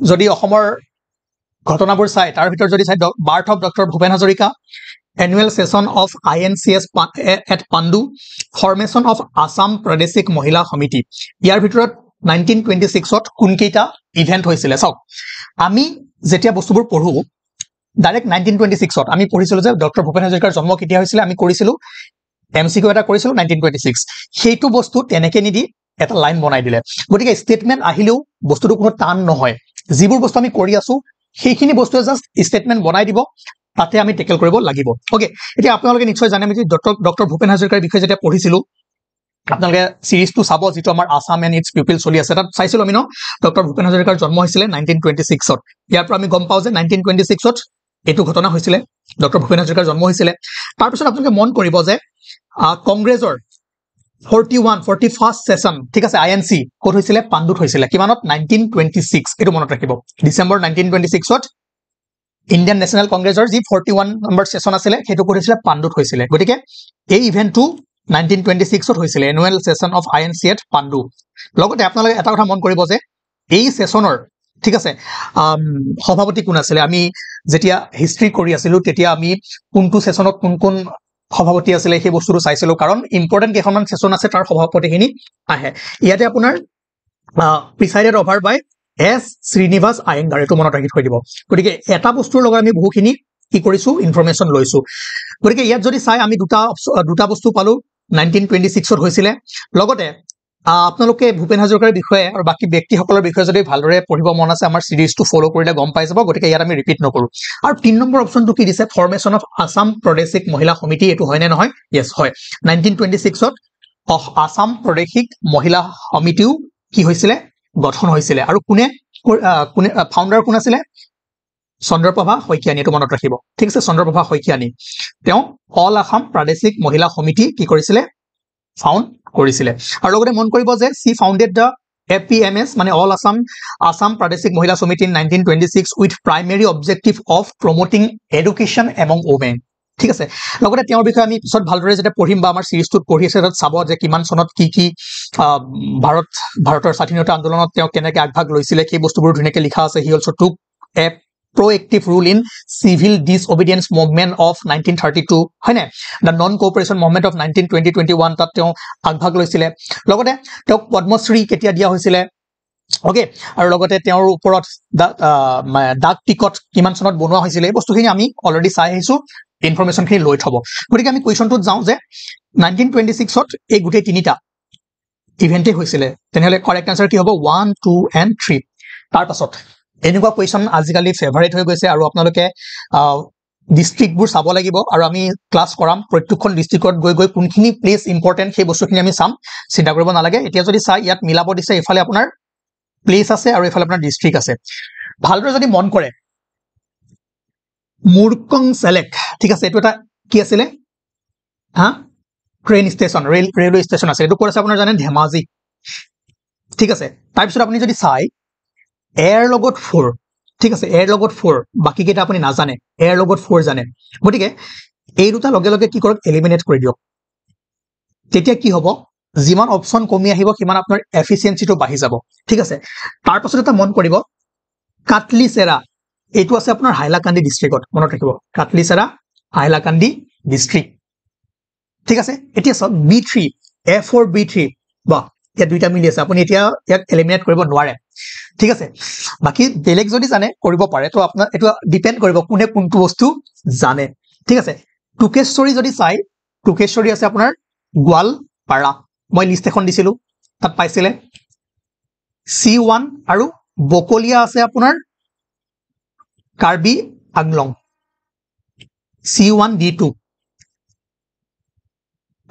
যদি অসমৰ ঘটনাবোৰ চাই তাৰ ভিতৰত যদি চাই birth of doctor Bhupen Hazarika annual session of INCS at Pandu formation of Assam Pradeshik Mohila Committee ইয়াৰ ভিতৰত 1926 ত কোনকেইটা ইভেন্ট হৈছিল চাওক আমি যেতিয়া বস্তুবোৰ পঢ়ো ডাইৰেক্ট 1926 ত আমি পঢ়িছিলো যে ডক্টৰ ভূপেন হাজৰিকাৰ জন্ম কেতিয়া হৈছিল আমি কৰিছিলো MCQ এটা কৰিছিলো 1926 সেইটো বস্তু তেনেকে নিদি এটা লাইন বনাই দিলে গতিকে স্টেটমেন্ট আহিলেও বস্তুটো কোনো টান নহয় যিবোৰ বস্তু আমি কৰি আছো সেইখিনি বস্তু জাস্ট স্টেটমেন্ট বনাই দিব তাতে আমি টেকেল কৰিব লাগিব ওকে এতিয়া আপোনালোকে নিশ্চয় জানে আমি ডক্টৰ ভূপেন হাজৰিকাৰ বিষয়ে যেতিয়া পঢ়িছিলো আপোনালোকে সিৰিজটো চাব যেটো আমাৰ আসাম এণ্ড ইটস পিপল চলি আছে তাত চাইছিলো আমি ন ডক্টৰ ভূপেন হাজৰিকাৰ জন্ম হৈছিল 1926 ত ইয়াৰ পৰা আমি গম পাও যে 1926 ত এটো ঘটনা হৈছিল ডক্টৰ ভূপেন হাজৰিকাৰ জন্ম হৈছিল তাৰ পিছত আপোনালোকে মন কৰিব যে কংগ্ৰেছৰ 41st সেশন ঠিক আছে INC কোত হৈছিল পাণ্ডুত হৈছিল কিমানত 1926 এটো মনত ৰাখিব ডিসেম্বৰ 1926 ত ইন্ডিয়ান ন্যাশনাল কংগ্ৰেছৰ যি 41 নম্বৰ সেশন আছিল হেতু কৰিছিল পাণ্ডুত হৈছিল গতিকে এই ইভেন্টটো 1926 ত হৈছিল annual session of INC at Pandu লগতে আপোনালোকে এটা কথা মন কৰিব যে এই সেশনৰ ঠিক আছে সভাপতি কোন আছিল আমি যেতিয়া হিষ্ট্ৰি কৰি আছিলো তেতিয়া আমি কোনটো সেশনত কোন সভাপতি আছিল সেই বস্তুটো চাইছিলো কাৰণ ইম্পৰ্টেন্ট কেইখনমান সেশন আছে তাৰ সভাপতিখিনি আহে ইয়াতে আপোনাৰ প্ৰিসাইডেড ওভাৰ বাই S Srinivas Iyengar এটো মনত ৰাখি থৈ দিব গতিকে এটা বস্তুৰ লগত আমি বহুখিনি কি কৰিছো ইনফৰমেশন লৈছো গতিকে ইয়াত যদি চাই আমি দুটা বস্তু পালো 1926 ত হৈছিল লগতে আপোনালোকে ভূপেন হাজৰিকাৰ বিষয়ে আৰু বাকি ব্যক্তিসকলৰ বিষয়ে যদি ভালদৰে পঢ়িব মন আছে আমাৰ সিৰিজটো ফলো কৰিলে গম পাই যাব গতিকে ইয়াত আমি ৰিপিট নকৰো আৰু 3 নম্বৰ অপচনটো কি দিছে ফৰমেশন অফ আসাম প্ৰদেশিক মহিলা সমিতি এটো হয় নে নহয় yes হয় 1926 ত আসাম প্ৰদেশিক মহিলা সমিতিও কি হৈছিল গঠন হৈছিল আৰু কোনে ফাউন্ডাৰ কোন আছিল চন্দ্ৰপ্ৰভা শইকীয়ানী এটো মনত ৰাখিব ঠিক আছে চন্দ্ৰপ্ৰভা শইকীয়ানী তেওঁ অল আসাম প্ৰাদেশিক মহিলা সমিতি কি কৰিছিল ফাউন্ড কৰিছিল আৰু লগতে মন কৰিব যে সি ফাউন্ডেড দা APMS মানে অল আসাম প্ৰাদেশিক মহিলা সমিতি in 1926 with primary objective of promoting education among women ঠিক আছে লগতে তেওঁৰ বিষয়ে আমি পিছত ভালদৰে যেটা পঢ়িম বা আমাৰ সিৰিজটোত পঢ়ি আছে তাত চাব যে কিমান সনত কি ভাৰতৰ স্বাধীনতা আন্দোলনত তেওঁ কেনেকৈ আগভাগ লৈছিল সেই বস্তুবোৰ ধুনীয়াকৈ লিখা আছে হি অলসো টুক এ proactive rule in civil disobedience movement of 1932 হয় না the non cooperation movement of 1920-21 তাত তেওঁ আগভাগ লৈছিল লগতে তেওঁ পদ্মশ্ৰী কেতিয়া দিয়া হৈছিল ওকে আৰু লগতে তেওঁৰ ওপৰত ডাক টিকট কিমান সনত বনোৱা হৈছিল এই বস্তুখিনি আমি অলৰেডি চাই আহিছো ইনফৰমেশন খিনি লৈ থব গতিকে আমি কোৱেশ্চনটোত যাও যে 1926 ত এই গুটে তিনিটা ইভেন্টে হৈছিল তেনেহলে কাৰেক্ট আনসাৰ কি হ'ব 1 2 and 3 তাৰ পাছত এনেকুৱা কোৱেশ্চন আজিকালি ফেভাৰিট হৈ গৈছে আৰু আপোনালোকে ডিস্ট্ৰিক্টবোৰ চাব লাগিব আৰু আমি ক্লাস কৰাম প্ৰত্যেকখন ডিস্ট্ৰিক্টত গৈ কোনখিনি প্লেস ইম্পৰ্টেন্ট সেই বস্তুখিনি আমি চাম চিন্তা কৰিব নালাগে এতিয়া যদি চাই ইয়াত মিলাব দিছে এফালে আপোনাৰ প্লেস আছে আৰু এফালে আপোনাৰ ডিস্ট্ৰিক্ট আছে ভালদৰে যদি মন কৰে মুৰকং সেলেক ঠিক আছে এটো এটা কি আছিল হা ট্ৰেইন ষ্টেচন ৰেলৱে ষ্টেচন আছে এটো ক'ত আছে আপোনাৰ জানেন ধেমাজি ঠিক আছে তাৰ পিছত আপুনি যদি চাই এৰ লগত 4 ঠিক আছে এৰ লগত 4 বাকি কেইটা আপুনি নাজানে এৰ লগত 4 জানে গটিকে এই দুটা লগে লগে কি কৰক এলিমিনেট কৰি দিয়ক তেতিয়া কি হ'ব যিমান অপচন কমি আহিব কিমান আপোনাৰ এফিচিয়েন্সিটো বাঢ়ি যাব ঠিক আছে তাৰ পাছত এটা মন কৰিব কাটলিসেৰা এইটো আছে আপোনাৰ হাইলাকান্দি ডিস্ট্ৰিক্টত মনত ৰাখিব কাটলিসেৰা হাইলাকান্দি ডিস্ট্ৰিক্ট ঠিক আছে এতিয়া সব B3 A4 B3 বা ইয়া দুইটা মিলি আছে আপুনি এতিয়া ইয়াক এলিমিনেট কৰিব নোৱাৰে ঠিক আছে বাকি বেলেগ যদি জানে কৰিব পাৰে তো আপোনাৰ এটো ডিপেন্ড কৰিব কোনে কোনটো বস্তু জানে ঠিক আছে টুকেশ্বৰী যদি চাই টুকেশ্বৰী আছে আপোনাৰ গোৱালপাৰা মই লিষ্ট এখন দিছিলো তাত পাইছিলে C1 আৰু বকলিয়া আছে আপোনাৰ Karbi Anglong C1 D2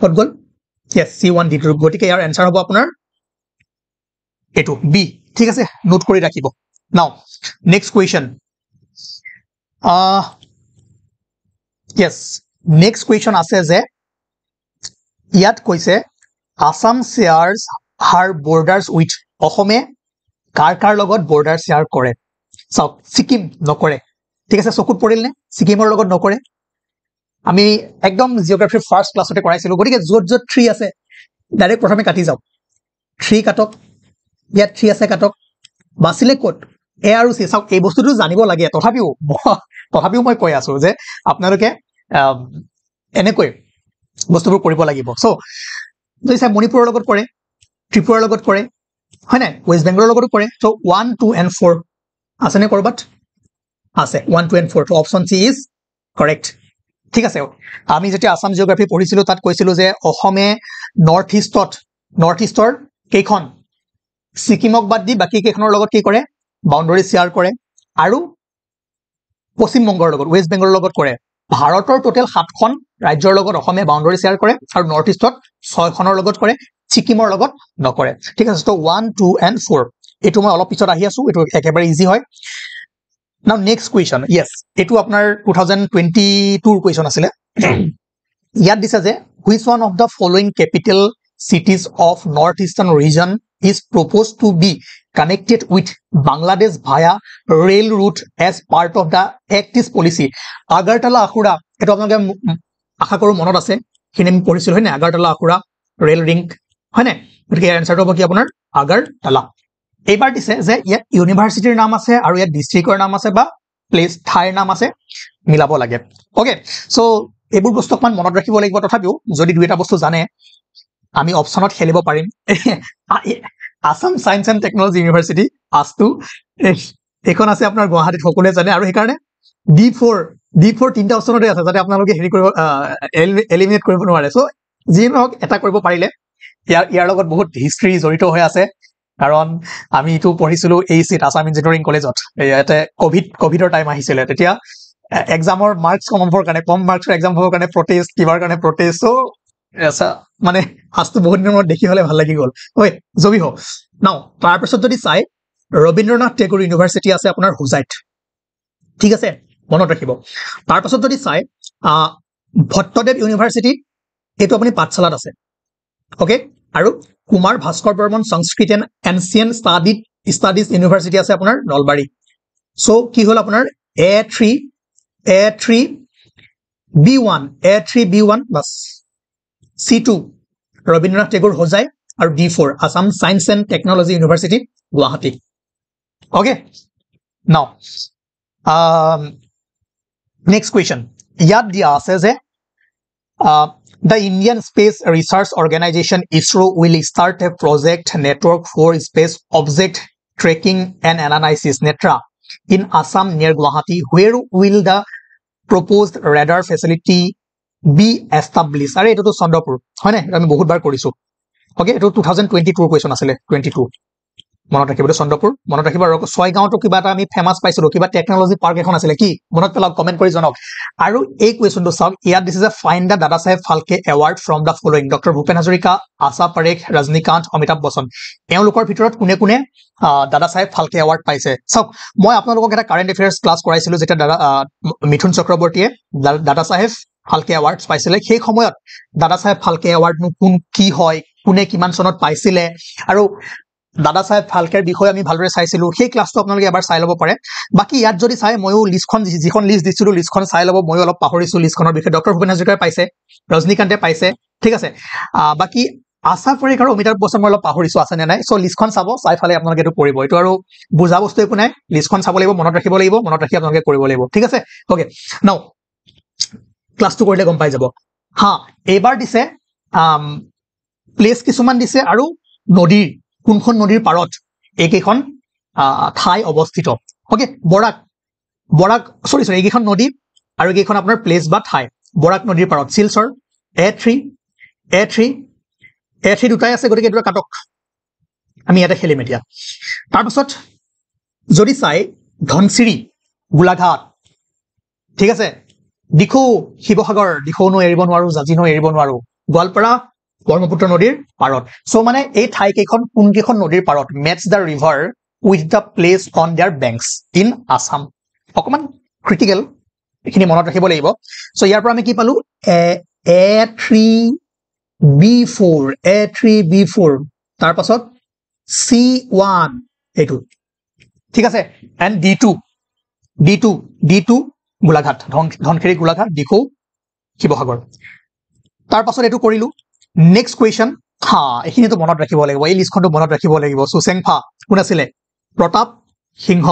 what goal yes C1 D2 গটিকে ইয়াৰ आंसर হ'ব আপোনাৰ এটো B ঠিক আছে নোট কৰি ৰাখিব নাও next question yes next question আছে যে ইয়াত কৈছে আসাম শেয়াৰ্স হাৰ বৰ্ডাৰ্স উইথ অসমে কাৰ লগত বৰ্ডাৰ শেয়াৰ কৰে সব সিকিম নকৰে ঠিক আছে চকুত পৰিল নে সিকিমৰ লগত নকৰে আমি একদম জিওগ্ৰাফি ফাৰ্স্ট ক্লাছতে কৰাইছিলো গটিকে যত যত 3 আছে ডাইৰেক্ট প্ৰথমে কাটি যাও 3 কাটক ইয়াত 3 আছে কাটক বাছিলে কোট এ আৰু সি সব এই বস্তুটো জানিব লাগে তথাপিও মই কৈ আছো যে আপোনালোকে এনেকৈ বস্তুবোৰ কৰিব লাগিব সো যদি চাই মণিপুৰৰ লগত কৰে ত্ৰিপুৰাৰ লগত কৰে হয় না ওয়েস্ট বেংগলৰ লগতো কৰে সো 1 2 and 4 আছে নে কৰবাত আছে 1 2 and 4 তো অপচন সি ইজ কাৰেক্ট ঠিক আছে আমি যেতিয়া আসাম জিওগ্ৰাফি পঢ়িছিলো তাত কৈছিলো যে অসমে নৰ্থ ইষ্টৰ কেইখন সিকিমক বাদ দি বাকি কেইখনৰ লগত কি কৰে বাউন্ডাৰী শেয়াৰ কৰে আৰু পশ্চিম বংগৰ লগত ওয়েস্ট বেংগলৰ লগত কৰে ভাৰতৰ টোটাল 7খন ৰাজ্যৰ লগত অসমে বাউন্ডাৰী শেয়াৰ কৰে আৰু নৰ্থ ইষ্টত 6খনৰ লগত কৰে সিকিমৰ লগত নকৰে ঠিক আছে তো 1 2 and 4 এটো মই অলপ পিছত আহি আছো এটো একেবাৰে ইজি হয় Now next question yes etu apnar 2022 question asile yat disa je which one of the following capital cities of northeastern region is proposed to be connected with Bangladesh via rail route as part of the Act East policy Agartala Akhura etu apnaloke akha koru monot ase khine mi porhisil hoy na Agartala Akhura rail link hoy na gotike answer to hobo ki apnar Agartala এইবাৰ দিছে যে ইয়াত ইউনিভাৰ্সিটিৰ নাম আছে আৰু ইয়াত ডিস্ট্ৰিক্টৰ নাম আছে বা প্লেস ঠাইৰ নাম আছে মিলাব লাগে ওকে সো এইবোৰ বস্তু অকমান মনত ৰাখিব লাগিব তথাপিও যদি দুইটা বস্তু জানে আমি অপচনত খেলিব পাৰিম Assam science and technology university আস্তু এখন আছে আপোনাৰ গুৱাহাটীত সকলোৱে জানে আৰু হেকাৰণে D4 তিনটা অপচনতে আছে যাতে আপোনালোকে হেৰি কৰিব এলিমিনেট কৰিব নোৱাৰে সো যি নহওক এটা কৰিব পাৰিলে ইয়াৰ লগত বহুত হিষ্ট্ৰী জড়িত হৈ আছে কাৰণ আমি ইটো পঢ়িছিলো এইচিত আসাম ইঞ্জিনিয়াৰিং কলেজত ইয়াতে কোভিডৰ টাইম আহিছিল তেতিয়া এক্সামৰ মাৰ্কস কম হবৰ কাৰণে কম মাৰ্কসৰ এক্সাম হবৰ কাৰণে প্ৰটেষ্ট কিবাৰ কাৰণে প্ৰটেষ্ট সো মানে আস্তু বহুত দিনৰ দেখি হলে ভাল লাগি গল ওই জবি হ নাও তাৰ পিছত যদি চাই ৰবীন্দ্ৰনাথ টেগোৰ ইউনিভাৰ্সিটি আছে আপোনাৰ হুজাইত ঠিক আছে মনত ৰাখিব তাৰ পিছত যদি চাই ভট্টদেৱ ইউনিভাৰ্সিটি এটো আপুনি পাঠশালাত আছে ওকে আৰু কুমাৰ ভাস্কৰ বৰ্মন সংস্কৃত এণ্ড এনচিয়েন্ট ষ্টাডিজ ইউনিভাৰ্সিটি আছে আপোনাৰ নলবাৰী সো কি হল আপোনাৰ A3 B1 বাস C2 ৰবীন্দ্ৰনাথ টেগোৰ হোজাই আৰু D4 Assam science and technology university Guwahati okay নাও নেক্সট কোৱেশ্চন ইয়াত দিয়া আছে যে the Indian Space Research Organization ISRO will start a project network for space object tracking and analysis NETRA in Assam near Guwahati. Where will the proposed radar facility be established? Are eto to Sondapur hoy na ami bahut bar korisu okay eto 2022 question asile 22 মনত ৰাখিবলৈ চন্দ্ৰপুৰ মনত ৰাখিব আৰু ছয়গাঁওটো কিবা এটা আমি famous পাইছিলো কিবা টেকনলজি পাৰ্ক এখন আছিলে কি মনত পেলাওক কমেন্ট কৰি জনাওক আৰু এই কোৱেশ্চনটো চাওক ইয়াত দিছে যে find the Dada Saheb Phalke award from the following doctor Bhupen Hazarika Asha Parekh Rajinikanth Amitabh Bachchan এওঁলোকৰ ভিতৰত কোনে কোনে দাদা সাহেব ফালকে এৱাৰ্ড পাইছে চাওক মই আপোনালোকক এটা কাৰেণ্ট এফেয়াৰ্ছ ক্লাছ কৰাইছিলো যেতিয়া দাদা মিথুন চক্ৰৱৰ্তীয়ে দাদা সাহেব ফালকে এৱাৰ্ডছ পাইছিলে সেই সময়ত দাদা সাহেব ফালকে এৱাৰ্ডনো কোন কি হয় কোনে কিমান চনত পাইছিলে আৰু দাদা সাহেব ফালকেৰ বিষয়ে আমি ভালদৰে চাইছিলো সেই ক্লাছটো আপোনালোকে এবাৰ চাই ল'ব পাৰে বাকি ইয়াত যদি চাই ময়ো লিষ্টখন যিখন লিষ্ট দিছিলো লিষ্টখন চাই ল'ব ময়ো অলপ পাহৰিছো লিষ্টখনৰ বিষয়ে ডক্টৰ ভূপেন হাজৰিকাই পাইছে ৰজনীকান্তে পাইছে ঠিক আছে বাকি আশা পাৰেখ আৰু অমিতাভ বচ্চন মই অলপ পাহৰিছো আছে নে নাই সো লিষ্টখন চাব চাই ফালে আপোনালোকে এইটো কৰিব এইটো আৰু বুজা বস্তু একো নাই লিষ্টখন চাব লাগিব মনত ৰাখিব লাগিব মনত ৰাখি আপোনালোকে কৰিব লাগিব ঠিক আছে ওকে নাও ক্লাছটো কৰিলে গম পাই যাব হা এইবাৰ দিছে প্লেস কিছুমান দিছে আৰু নদীৰ কোনখন নদীৰ পাৰত এইকেইখন ঠাই অৱস্থিত ওকে বৰাক সৰি এইকেইখন নদী আৰু এইকেইখন আপোনাৰ প্লেস বা ঠাই বৰাক নদীৰ পাৰত শিলচৰ A3 দুটাই আছে গতিকে দুটা কাটক আমি ইয়াতে খেলিম এতিয়া তাৰপিছত যদি চাই ধনচিৰি গোলাঘাট ঠিক আছে দিখৌ শিৱসাগৰ দিখৌনো এৰিব নোৱাৰো জাজিনো এৰিব নোৱাৰো গোৱালপাৰা ব্ৰহ্মপুত্ৰ নদীৰ পাৰত সো মানে এই ঠাইকেইখন কোনকেইখন নদীৰ পাৰত match the river with the places on their banks in Assam অকমান ক্ৰিটিকেল এখিনি মনত ৰাখিব লাগিব সো ইয়াৰ পৰা আমি কি পালো A3B4 তাৰ পাছত C1 এইটো ঠিক আছে এন্ড D2 গোলাঘাট ধনখেৰি গোলাঘাট দিখৌ শিৱসাগৰ তাৰ পাছত এইটো কৰিলো নেক্সট কোৱেশ্চন হা এখিনিটো মনত ৰাখিব লাগিব এই লিষ্টখনটো মনত ৰাখিব লাগিব সুচেংফা কোন আছিলে প্ৰতাপ সিংহ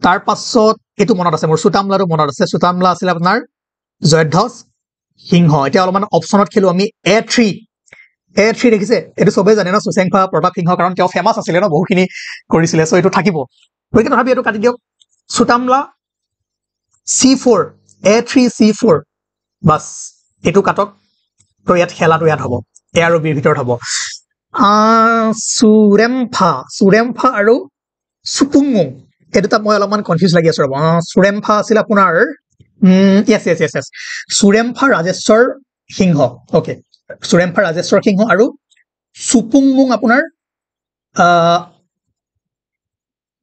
তাৰ পাছত এটো মনত আছে মোৰ সুতামলাৰো মনত আছে সুতামলা আছিল আপোনাৰ জয়ধ্বজ সিংহ এটা অলপমান অপচনত খেলো আমি A3 দেখিছে এটো সবে জানে না সুচেংফা প্ৰতাপ সিংহ কাৰণ তেওঁ ফেমাস আছিল ন বহুখিনি কৰিছিল সো এটো থাকিব গতিকে ভাবি এটো কাটি দিয়ক সুতামলা C4 A3 C4 বাস এটো কাটক তো ইয়াত খেলাটো ইয়াত হ'ব এ আৰু বিৰ ভিতৰত হ'ব সুৰেমফা আৰু সুপুংমুং এটো মই অলপমান কনফিউজ লাগি আছে ৰব সুৰেমফা আছিল আপোনাৰ yes সুৰেমফা ৰাজেশ্বৰ সিংহ ওকে সুৰেমফা ৰাজেশ্বৰ সিংহ আৰু সুপুংমুং আপোনাৰ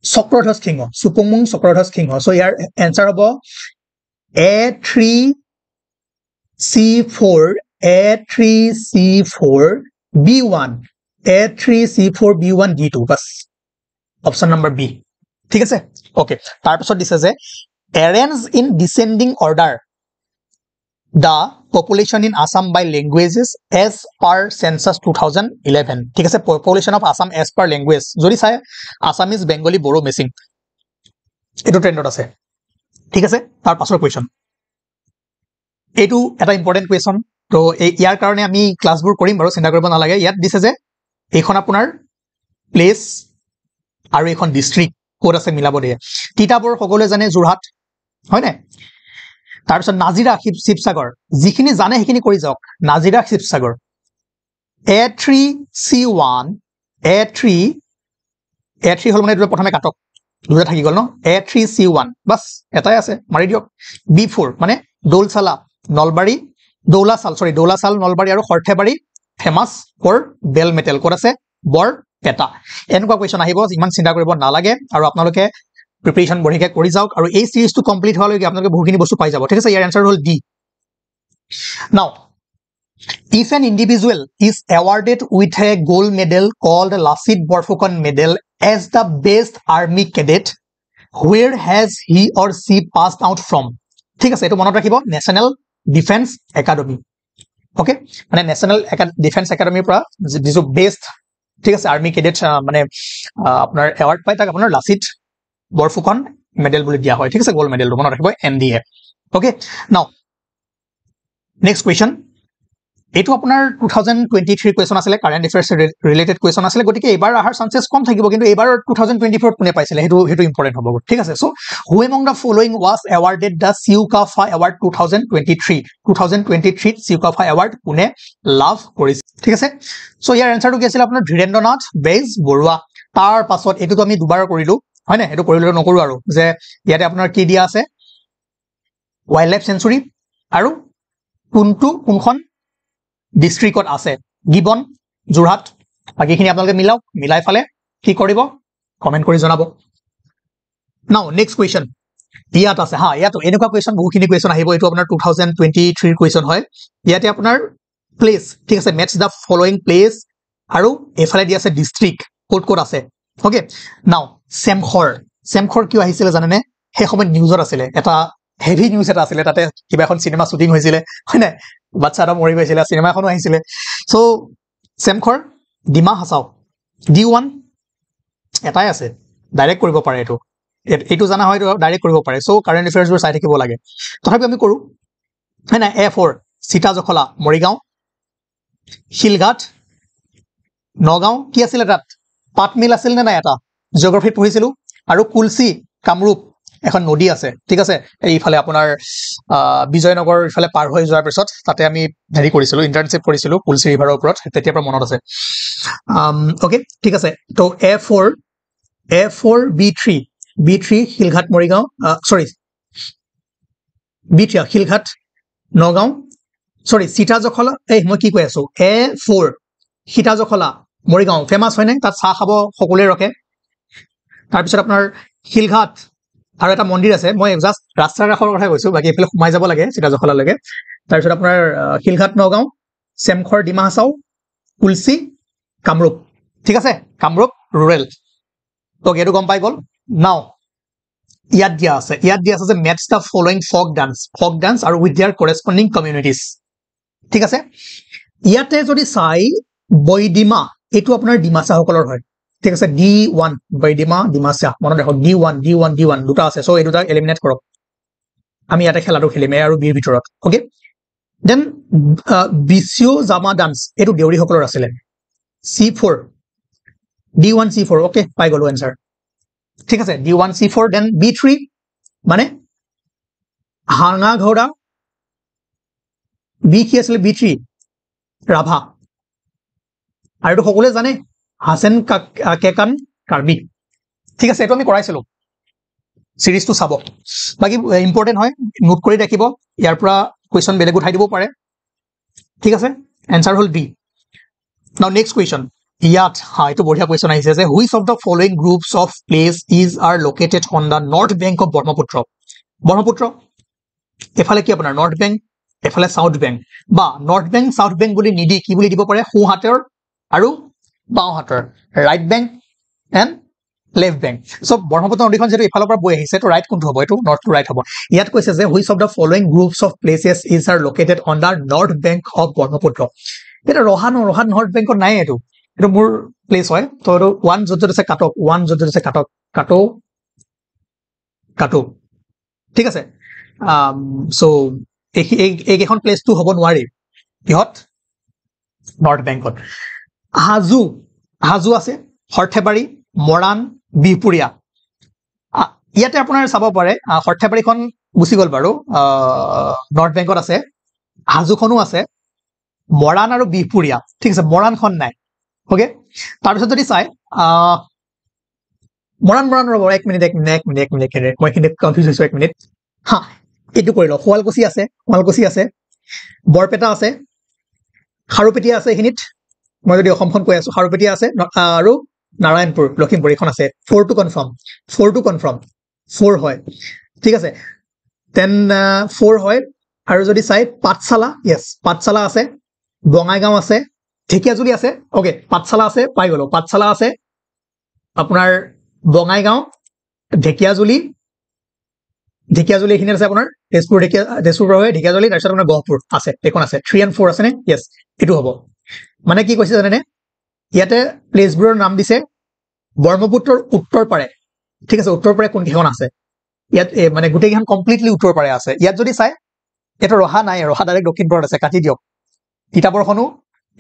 চক্ৰধ্বজ সিংহ সুপুংমুং চক্ৰধ্বজ সিংহ সো ইয়াৰ এনসাৰ হ'ব A3C4B1 D2 বাস অপশন নম্বৰ বি ঠিক আছে ওকে তাৰ পিছত দিছে যে arrange in descending order the population in Assam by languages as per census 2011 ঠিক আছে population of Assam as per language যদি চাই Assamese Bengali Bodo Missing এটো ট্ৰেন্ডত আছে ঠিক আছে তাৰ পাছৰ কোৱেশ্চন এটো এটা ইম্পৰ্টেন্ট কোৱেশ্চন তো ইয়াৰ কাৰণে আমি ক্লাছবোৰ কৰিম বাৰু চিন্তা কৰিব নালাগে ইয়াত দিছে যে এইখন আপোনাৰ প্লেস আৰু এইখন ডিস্ট্ৰিক্ট কোড আছে মিলাব দিয়ে তিতাবৰ সকলোৱে জানে যোৰহাট হয় না তাৰ পিছত নাজিৰা শিৱসাগৰ যিখিনি জানে সেইখিনি কৰি যাওক নাজিৰা শিৱসাগৰ A3 হল মানে এটা প্ৰথমে কাটক দুটা থাকি গল ন A3C1 বাস এটাই আছে মাৰি দিয়ক B4 মানে দৌলছালা নলবাৰী দৌলাছাল নলবাৰী আৰু Kharthebari famous for bell metal code আছে বৰপেটা এনেকুৱা কোৱেশ্চন আহিব ইমান চিন্তা কৰিব নালাগে আৰু আপোনালোকে প্ৰিপাৰেচন বঢ়িকে কৰি যাওক আৰু এই সিৰিজটো কমপ্লিট হোৱালৈকে আপোনালোকে বহুখিনি বস্তু পাই যাব ঠিক আছে ইয়াৰ আনসাৰ হল ডি নাও if an individual is awarded with a gold medal called Lasit Borfukan medal as the best army cadet where has he or she passed out from ঠিক আছে এটো মনত ৰাখিব নেশনাল ডিফেন্স একাডেমি ওকে মানে national defence একাডেমিৰ পৰা যিটো best ঠিক আছে আৰ্মি কেডেট মানে আপোনাৰ এৱাৰ্ড পাই তাক আপোনাৰ লাচিত বৰফুকন মেডেল বুলি দিয়া হয় ঠিক আছে গোল্ড মেডেলটো মনত ৰাখিব NDA ওকে নাও নেক্সট কোৱেশ্চন এটো আপোনাৰ 2023 কোৱেশ্চন আছিল কাৰেন্ট এফেয়াৰ্স ৰিলেটেড কোৱেশ্চন আছিল গতিকে এবাৰ আহাৰ চান্সেস কম থাকিব কিন্তু এবাৰ 2024 কোনে পাইছিল হেতু ইম্পৰ্টেন্ট হ'ব ঠিক আছে so who among the following was awarded the Sukaphaa award 2023 Sukaphaa award কোনে লাভ কৰিছে ঠিক আছে সো ইয়াৰ আনসাৰটো কি আছিল আপোনাৰ ধীৰেন্দ্ৰনাথ বেজ বৰুৱা তাৰ পাছত এটোটো আমি দুবাৰ কৰিলো হয় না এটো কৰিলে নকৰো আৰু যে ইয়াতে আপোনাৰ কি দিয়া আছে ওয়াইল্ড লাইফ সেঞ্চুৰী আৰু কোনখন ডিস্ট্ৰিক্টত আছে গিবন যোৰহাট বাকিখিনি আপোনালোকে মিলাই ফালে কি কৰিব কমেন্ট কৰি জনাব নাও নেক্সট কোৱেশ্চন ইয়াত আছে হা ইয়াত এনেকুৱা কোৱেশ্চন বহুখিনি কোৱেশ্চন আহিব এটো আপোনাৰ 2023 কোৱেশ্চন হয় ইয়াতে আপোনাৰ প্লেস ঠিক আছে মেটচ দা ফলোইং প্লেস আৰু এফালে দি আছে ডিস্ট্ৰিক্ট কোড আছে ওকে নাও সেমখৰ কিয় আহিছিল জানেনে হে সময় নিউজত আছিল এটা হেভি নিউজ এটা আছিল তাতে কিবা এখন সিনেমা শুটিং হৈছিল হয় না বাচ্চা এটা মৰি গৈছিল সিনেমা এখনো আহিছিল সো সেমখৰ ডিমা হাসাও D1 এটাই আছে ডাইৰেক্ট কৰিব পাৰে এটো জানা হয় ডাইৰেক্ট কৰিব পাৰে সো কাৰেন্ট এফেয়াৰ্স বোৰ চাই থাকিব লাগে তথাপি আমি কৰো হয় না A4 সিটা জখলা মৰিগাঁও শিলঘাট নগাঁও কি আছিল তাত পাটমিল আছিল নে নাই এটা জিওগ্ৰাফিত পঢ়িছিলো আৰু কুলসি কামৰূপ এখন নদী আছে ঠিক আছে এইফালে আপোনাৰ বিজয়নগৰ ইফালে পাৰ হৈ যোৱাৰ পিছত তাতে আমি হেৰি কৰিছিলো ইন্টাৰ্নশিপ কৰিছিলো কুলসি ৰিভাৰৰ ওপৰত তেতিয়াৰ পৰা মনত আছে ওকে ঠিক আছে তো A4 B3 শিলঘাট মৰিগাঁও সৰি B3 শিলঘাট নগাঁও সৰি সিটা জখলা মই কি কৈ আছো A4 সিটা জখলা মৰিগাঁও ফেমাস হয় নাই তাত চাহ খাব সকলোৱে ৰখে তাৰ পিছত আপোনাৰ শিলঘাট আৰু এটা মন্দিৰ আছে মই জাস্ট ৰাস্তাৰ কাষৰ কথা কৈছো বাকি এফালে সোমাই যাব লাগে সিটা জখলা লাগে তাৰ পিছত আপোনাৰ শিলঘাট নগাঁও সেমখৰ ডিমা হাসাও কুলসি কামৰূপ ঠিক আছে কামৰূপ ৰুৰেল ওকে এটো গম পাই গল নাও ইয়াত দিয়া আছে যে match the following folk dance আৰু উইথ देयर কৰেসপন্ডিং কমিউনিটিজ ঠিক আছে ইয়াতে যদি চাই বৈদিমা এটো আপোনাৰ ডিমাসা সকলৰ হয় ঠিক আছে D1 বৈদিমা ডিমাসা মনত ৰাখক D1 দুটা আছে সো এই দুটা এলিমিনেট কৰক আমি ইয়াতে খেলাটো খেলিম আৰু বিৰ ভিতৰত ওকে দেন বিচিও জামা ডান্স এটো দেউৰী সকলৰ আছিল C4 D1 C4 ওকে পাই গলো आंसर ঠিক আছে D1 C4 দেন B3 মানে হাঙা ঘোড়া বি কি আছিল B3 ৰাভা আৰু এটো সকলোৱে জানে হাসেন কেকান কাৰ্বি ঠিক আছে এটো আমি কৰাইছিলো সিৰিজটো চাব বাকি ইম্পৰ্টেন্ট হয় নোট কৰি ৰাখিব ইয়াৰ পৰা কোৱেশ্চন বেলেগ উঠাই দিব পাৰে ঠিক আছে आंसर হল D নাও নেক্সট কোৱেশ্চন ইয়াত এটো বঢ়িয়া কোৱেশ্চন আহিছে যে which of the following groups of place are located on the north bank of Brahmaputra এফালে কি আপোনাৰ নৰ্থ বেংক এফালে সাউথ বেংক বা নৰ্থ বেংক সাউথ বেংক বুলি নিদি কি বুলি দিব পাৰে সোঁহাতৰ আৰু বাওঁহাতৰ right bank and left bank so Brahmaputra নদীখন যেটো ইফালৰ পৰা বৈ আহিছে তো ৰাইট কোনটো হ'ব এটো নৰ্থ টু ৰাইট হ'ব ইয়াত কৈছে যে which of the following groups of places are located on the north bank of Brahmaputra এটা ৰহান নৰ্থ বেংকত নাই এটো মোৰ প্লেস হয় তো এটো 1 যত আছে কাটক 1 যত আছে কাটো ঠিক আছে সো এই এখন প্লেস টু হ'ব নোৱাৰি কিহত নৰ্থ বেংকত হাজু আছে হৰথেবাৰী মৰাণ বিহপুৰীয়া ইয়াতে আপোনাৰ চাব পাৰে হৰথেবাৰীখন গুছি গল বাৰু নৰ্থ বেংকত আছে হাজুখনো আছে মৰাণ আৰু বিহপুৰীয়া ঠিক আছে মৰাণখন নাই ওকে তাৰ পিছত যদি চাই মৰাণ ৰব এক মিনিট মই কিনে কনফিউজ হৈছো এক মিনিট হা এটো কৰিলো শুৱালকুছি আছে বৰপেটা আছে খাৰুপেটিয়া আছে এখিনিত মই যদি অসমখন কৈ আছো খাৰুপেটিয়া আছে আৰু নাৰায়ণপুৰ লখিমপুৰ এখন আছে 4 টু কনফাৰ্ম 4 হয় ঠিক আছে দেন 4 হয় আৰু যদি চাই পাঠশালা আছে বঙাইগাঁও আছে ঢেকিয়াজুলি আছে ওকে পাঠশালা আছে পাই গলো পাঠশালা আছে আপোনাৰ বঙাইগাঁও ঢেকিয়াজুলি এখিনি আছে আপোনাৰ তেজপুৰ হয় ঢেকিয়াজুলি তাৰপিছত আপোনাৰ গহপুৰ আছে এখন আছে 3 and 4 আছে নে यस এটো হ'ব মানে কি কৈছে জানেনে ইয়াতে প্লেসবোৰৰ নাম দিছে ব্ৰহ্মপুত্ৰৰ উত্তৰ পাৰে ঠিক আছে উত্তৰ পাৰে কোনখন আছে ইয়াত মানে গুটেইখন কমপ্লিটলি উত্তৰ পাৰে আছে ইয়াত যদি চাই এটা ৰহা নাই ৰহা ডাইৰেক্ট দক্ষিণপুৰত আছে কাটি দিয়ক কিতাপৰখনো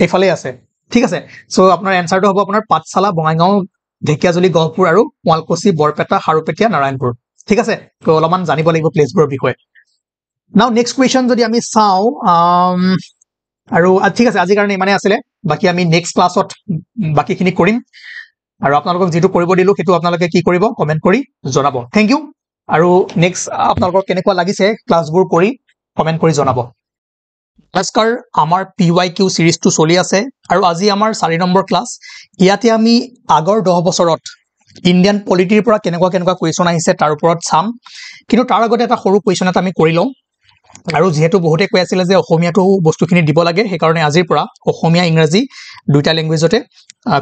এফালে আছে ঠিক আছে সো আপোনাৰ आंसरটো হ'ব আপোনাৰ পাঠশালা বঙাইগাঁও ঢেকিয়াজুলি গহপুৰ আৰু শুৱালকুছি বৰপেটা খাৰুপেটিয়া নাৰায়ণপুৰ ঠিক আছে তো অলপমান জানিব লাগিব প্লেসবোৰৰ বিষয়ে নাও নেক্সট কোৱেশ্চন যদি আমি চাও আৰু ঠিক আছে আজি কাৰণে ইমানে আছিল বাকি আমি নেক্সট ক্লাছত বাকিখিনি কৰিম আৰু আপোনালোকক যেটো কৰিব দিলো হেতু আপোনালোকে কি কৰিব কমেন্ট কৰি জনাব থ্যাংক ইউ আৰু নেক্সট আপোনালোকৰ কেনেকুৱা লাগিছে ক্লাছবোৰ কৰি কমেন্ট কৰি জনাব নমস্কাৰ আমাৰ PYQ সিৰিজটো চলি আছে আৰু আজি আমাৰ 4 নম্বৰ ক্লাছ ইয়াতে আমি আগৰ 10 বছৰত ইন্ডিয়ান পলিটিৰ পৰা কেনেকুৱা কোৱেশ্চন আহিছে তাৰ ওপৰত চাম কিন্তু তাৰ আগতে এটা সৰু কোৱেশ্চন এটা আমি কৰি লম আৰু যেহেতু বহুতে কৈ আছিল যে অসমীয়াটো বস্তুখিনি দিব লাগে সেই কাৰণে আজিৰ পৰা অসমীয়া ইংৰাজী দুইটা ল্যাঙ্গুৱেজতে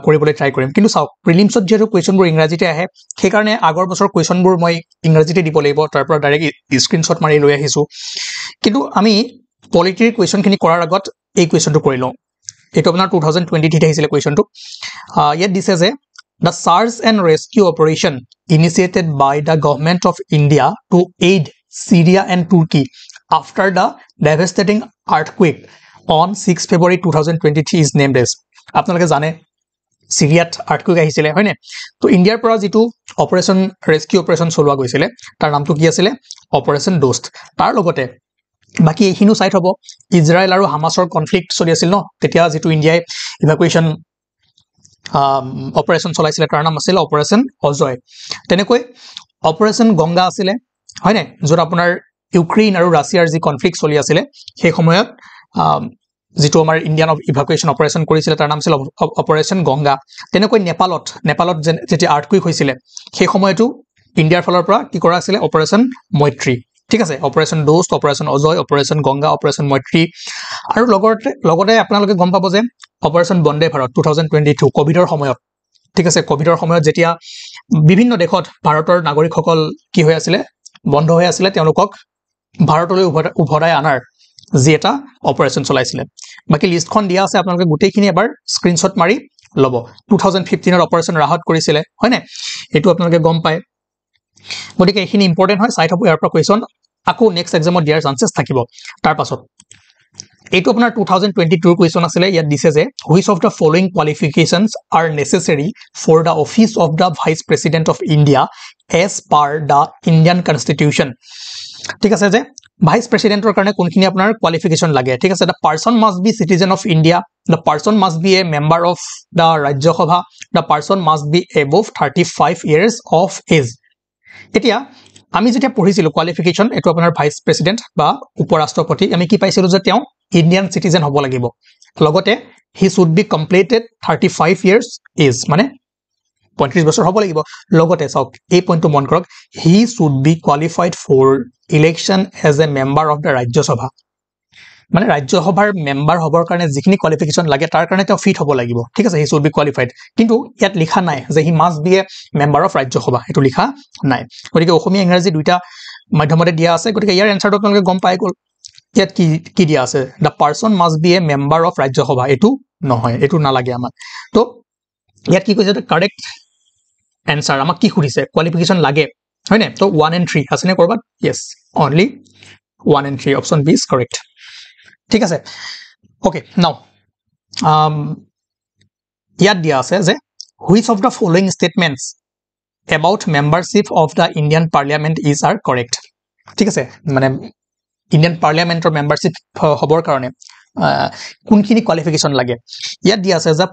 কৰিবলৈ ট্ৰাই কৰিম কিন্তু চাওক প্ৰিলিমছত যেহেতু কোৱেশ্চনবোৰ ইংৰাজীতে আহে সেই কাৰণে আগৰ বছৰ কোৱেশ্চনবোৰ মই ইংৰাজীতে দিব লাগিব তাৰ পৰা ডাইৰেক্ট স্ক্ৰিনশ্বট মাৰি লৈ আহিছো কিন্তু আমি পলিটিৰ কোৱেশ্চনখিনি কৰাৰ আগত এই কোৱেশ্চনটো কৰি লওঁ এটো আপোনাৰ 2020 তে আহিছিল কোৱেশ্চনটো ইয়াত দিছে যে the search and rescue operation initiated by the government of India to aid Syria and Turkey after the devastating earthquake on 6 February 2023 is named as আপোনালোকে জানে সিৰিয়াত আৰ্থকুইক আহিছিলে হয়নে তো ইন্ডিয়াৰ পৰা যেটো অপাৰেশন ৰেস্কিউ অপাৰেশন চলোৱা গৈছিল তাৰ নামটো কি আছিল অপাৰেশন ডোষ্ট তাৰ লগতে বাকি এইখিনিও সাইট হ'ব ইজৰাইল আৰু হামাসৰ কনফ্লিক্ট চলি আছিল ন তেতিয়া যেটো ইন্ডিয়াই ইভাকুৱেশ্যন অপাৰেশন চলাইছিলে তাৰ নাম আছিল অপাৰেশন অজয় তেনেকৈ অপাৰেশন গংগা আছিল হয়নে যত আপোনাৰ ইউক্ৰেইন আৰু ৰাছিয়াৰ যি কনফ্লিক্ট চলি আছিল সেই সময়ত যেটো আমাৰ ইন্ডিয়ান ইভাকুৱেশ্যন অপাৰেশন কৰিছিল তাৰ নাম আছিল অপাৰেশন গংগা তেনেকৈ নেপালত যেটি আৰ্থকুইক হৈছিল সেই সময়টো ইন্ডিয়াৰ ফালৰ পৰা কি কৰা আছিল অপাৰেশন মৈত্ৰী ঠিক আছে operation Dost operation Ajay operation Ganga operation Maitri আৰু লগতে আপোনালোকে গম পাব যে অপাৰেশন বন্দে ভাৰত 2022 কোভিডৰ সময়ত ঠিক আছে কোভিডৰ সময়ত যেতিয়া বিভিন্ন দেশত ভাৰতৰ নাগৰিকসকল কি হৈ আছিল বন্ধ হৈ আছিল তেওঁলোকক ভাৰতলৈ উভৰাই আনাৰ যি এটা অপাৰেশন চলাইছিল বাকি লিষ্টখন দিয়া আছে আপোনালোকে গুটেইখিনি এবাৰ স্ক্ৰিনশ্বট মাৰি লব 2015 ৰ অপাৰেশন ৰাহত কৰিছিল হয়নে এটো আপোনালোকে গম পায় গতিকে এইখিনি ইম্পৰ্টেন্ট হয় সাইট হ'ব ইয়াৰ পৰা কোৱেশ্চন আকৌ নেক্সট এক্সামত দিয়াৰ চান্সেস থাকিব তাৰ পাছত এইটো আপোনাৰ 2022 ৰ কোৱেশ্চন আছিল ইয়াত দিছে যে which of the following qualifications are necessary for the office of the vice president of India as per the Indian constitution ঠিক আছে যে ভাইস প্ৰেসিডেন্টৰ কাৰণে কোনখিনি আপোনাৰ কোৱালিফিকেশন লাগে ঠিক আছে the person must be citizen of India the person must be a member of the Rajya Sabha the person must be above 35 years of age এতিয়া আমি যেতিয়া পঢ়িছিলো কোৱালিফিকেশন এটো আপোনাৰ ভাইস প্ৰেসিডেন্ট বা উপৰাষ্ট্ৰপতি আমি কি পাইছিলো যে তেওঁ ইন্ডিয়ান সিটিজেন হ'ব লাগিব লগতে he should be completed 35 years age মানে 35 বছৰ হ'ব লাগিব লগতে চাওক এই পইণ্টটো মন কৰক he should be qualified for election as a member of the Rajya Sabha মানে ৰাজ্য সভাৰ মেম্বাৰ হবৰ কাৰণে যিখিনি কোৱালিফিকেশন লাগে তাৰ কাৰণে তেওঁ ফিট হ'ব লাগিব ঠিক আছে he should be qualified কিন্তু ইয়াত লিখা নাই যে he must be a member of ৰাজ্য সভা এটো লিখা নাই গতিকে অসমীয়া ইংৰাজী দুইটা মাধ্যমতে দিয়া আছে গতিকে ইয়াৰ এনসাৰটো আপোনালোকে গম পাই গল ইয়াত কি দিয়া আছে the person must be a member of ৰাজ্য সভা এটো নহয় এটো নালাগে আমাক তো ইয়াত কি কৈছে কাৰেক্ট এনসাৰ আমাক কি খুদিছে কোৱালিফিকেশন লাগে হয়নে তো 1 and 3 আছে নে কৰবাত yes only 1 and 3 option B is correct ঠিক আছে okay now ইয়াত দিয়া আছে যে which of the following statements about membership of the Indian Parliament is are correct ঠিক আছে মানে ইন্ডিয়ান পাৰ্লিয়ামেন্টৰ মেম্বাৰশিপ হবৰ কাৰণে কোনখিনি কোৱালিফিকেশন লাগে ইয়াত দিয়া আছে যে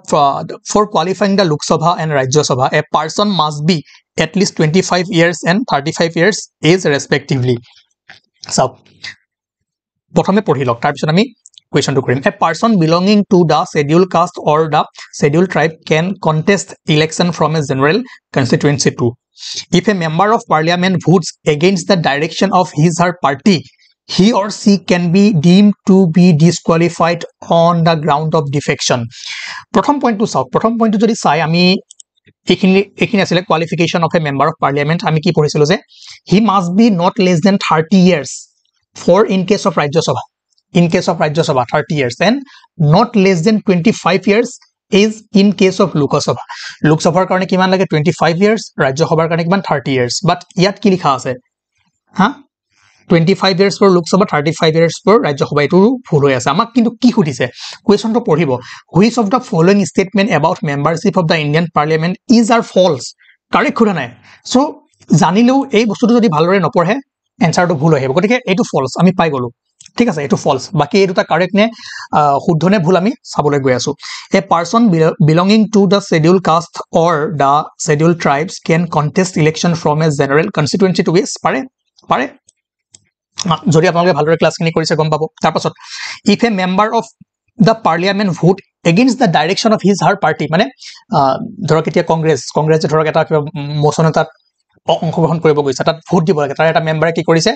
for qualifying the Lok Sabha and Rajya Sabha a person must be at least 25 years and 35 years age respectively so প্ৰথমে পঢ়ি লওক তাৰ পিছত আমি কোৱেশ্চনটো কৰিম a person belonging to the scheduled caste or the scheduled tribe can contest election from a general constituency too if a member of parliament votes against the direction of his her party he or she can be deemed to be disqualified on the ground of defection প্ৰথম পইণ্টটো চাওক প্ৰথম পইণ্টটো যদি চাই আমি এইখিনি আছিল qualification of a member of parliament আমি কি পঢ়িছিলো যে he must be not less than 30 years for in case of Rajya Sabha 30 years and not less than 25 years is in case of Lok Sabha Lok Sabhar karone kiman lage 25 years Rajya Sabhar karone kiman 30 years but yat ki likha ase ha 25 years for Lok Sabha 35 years for Rajya Sabha etu bhul hoy ase amak kintu ki khudise question to পঢ়িব which of the following statement about membership of the Indian Parliament is are false correct খুদা নাই so জানিলেও এই বস্তুটো যদি ভালৰে নপঢ়ে এনসাৰটো ভুল হৈ আহিব গতিকে এটো ফলস আমি পাই গলো ঠিক আছে এটো ফলস বাকি এই দুটা কারেক্ট নে শুদ্ধ নে ভুল আমি চাবলৈ গৈ আছো a person belonging to the scheduled caste or the scheduled tribes can contest election from a general constituency to be পাৰে পাৰে যদি আপোনালোকে ভালদৰে ক্লাছখিনি কৰিছে গম পাব তাৰ পাছত if a member of the parliament vote against the direction of his her party মানে ধৰক এতিয়া কংগ্ৰেছে ধৰক এটা কিবা মোচন এটা অংশগ্ৰহণ কৰিব গৈছে তাত ভোট দিব লাগে তাৰ এটা মেম্বাৰে কি কৰিছে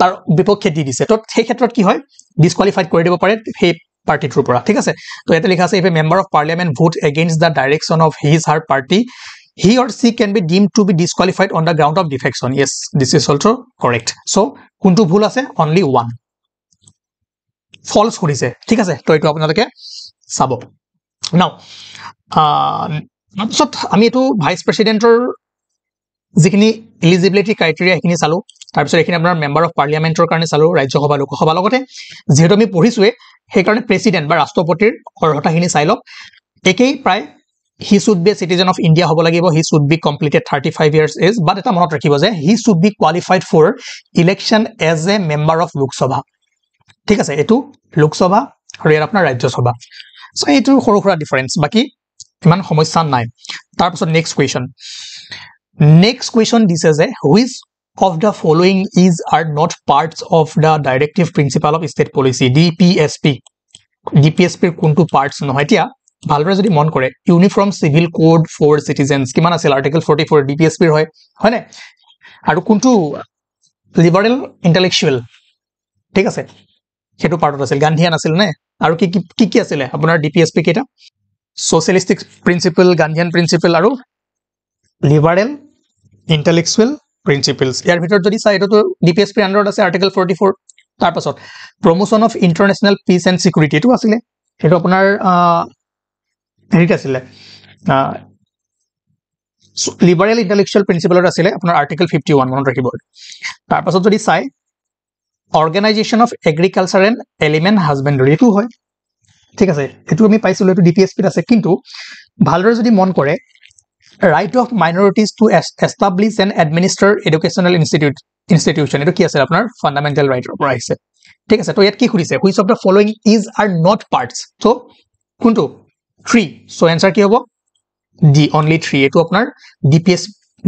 তাৰ বিপক্ষে দি দিছে তো সেই ক্ষেত্ৰত কি হয় ডিসকোয়ালিফাইড কৰি দিব পাৰে সেই পাৰ্টিটোৰ পৰা ঠিক আছে তো এটা লিখা আছে if a member of parliament vote against the direction of his her party he or she can be deemed to be disqualified on the ground of defection yes this is also correct so কোনটো ভুল আছে only one false কৰিছে ঠিক আছে তো এটো আপোনালোকে চাব নাও তাৰপিছত আমি এটো ভাইস প্ৰেসিডেন্টৰ যিখিনি এলিজিবিলিটি ক্ৰাইটেৰিয়া এখিনি চালো তাৰপিছত এখিনি আপোনাৰ মেম্বাৰ অফ পাৰ্লিয়ামেন্টৰ কাৰণে চালো ৰাজ্যসভা লোকসভা লগতে যেহেতু আমি পঢ়িছোৱে সেই কাৰণে প্ৰেসিডেন্ট বা ৰাষ্ট্ৰপতিৰ অৰ্হতাখিনি চাই লওক একেই প্ৰায় he should be a citizen of India হ'ব লাগিব he should be completed 35 years age but এটা মনত ৰাখিব যে he should be qualified for election as a member of Lok Sabha ঠিক আছে এটো লোক সভা আৰু ইয়াৰ আপোনাৰ ৰাজ্যসভা সো এটো সৰু সৰু ডিফাৰেন্স বাকি ইমান সমস্যা নাই তাৰপিছত next question দিছে যে which of the following is are not parts of the directive principle of state policy DPSP ৰ কোনটো পাৰ্টস নহয় এতিয়া ভালদৰে যদি মন কৰে uniform civil code for citizens কিমান আছিল আৰ্টিকেল 44 DPSP ৰ হয় না আৰু কোনটো লিবাৰেল ইন্টেলেকচুৱেল ঠিক আছে হেতু পাৰ্টত আছিল গান্ধীয়ান আছিল নে আৰু কি আছিল আপোনাৰ DPSP কেটা সোশ্যালিস্টিক প্ৰিন্সিপল গান্ধীয়ান প্ৰিন্সিপল আৰু লিবাৰেল ইন্টেলেকচুৱেল প্ৰিন্সিপলস ইয়াৰ ভিতৰত যদি চাই এটো DPSP আন্ডাৰত আছে আৰ্টিকেল 44 তাৰ পাছত promotion of international peace and security এটো আছিল এটো আপোনাৰ হেৰিত আছিল লিবাৰেল ইন্টেলেকচুৱেল প্ৰিন্সিপলত আছিল আপোনাৰ আৰ্টিকেল 51 মনত ৰাখিব তাৰ পাছত যদি চাই organisation of agriculture and element হাজবেণ্ডাৰী এটো হয় ঠিক আছে এটো আমি পাইছিলো এটো DPSP ত আছে কিন্তু ভালদৰে যদি মন কৰে right of minorities to establish and administer educational institution এটো কি আছে আপোনাৰ ফান্ডামেন্টাল ৰাইটৰ পৰা আছে ঠিক আছে তো ইয়াত কি খুৰিছে which of the following is are not parts so কোনটো 3 so answer কি হ'ব D only 3 এটো আপোনাৰ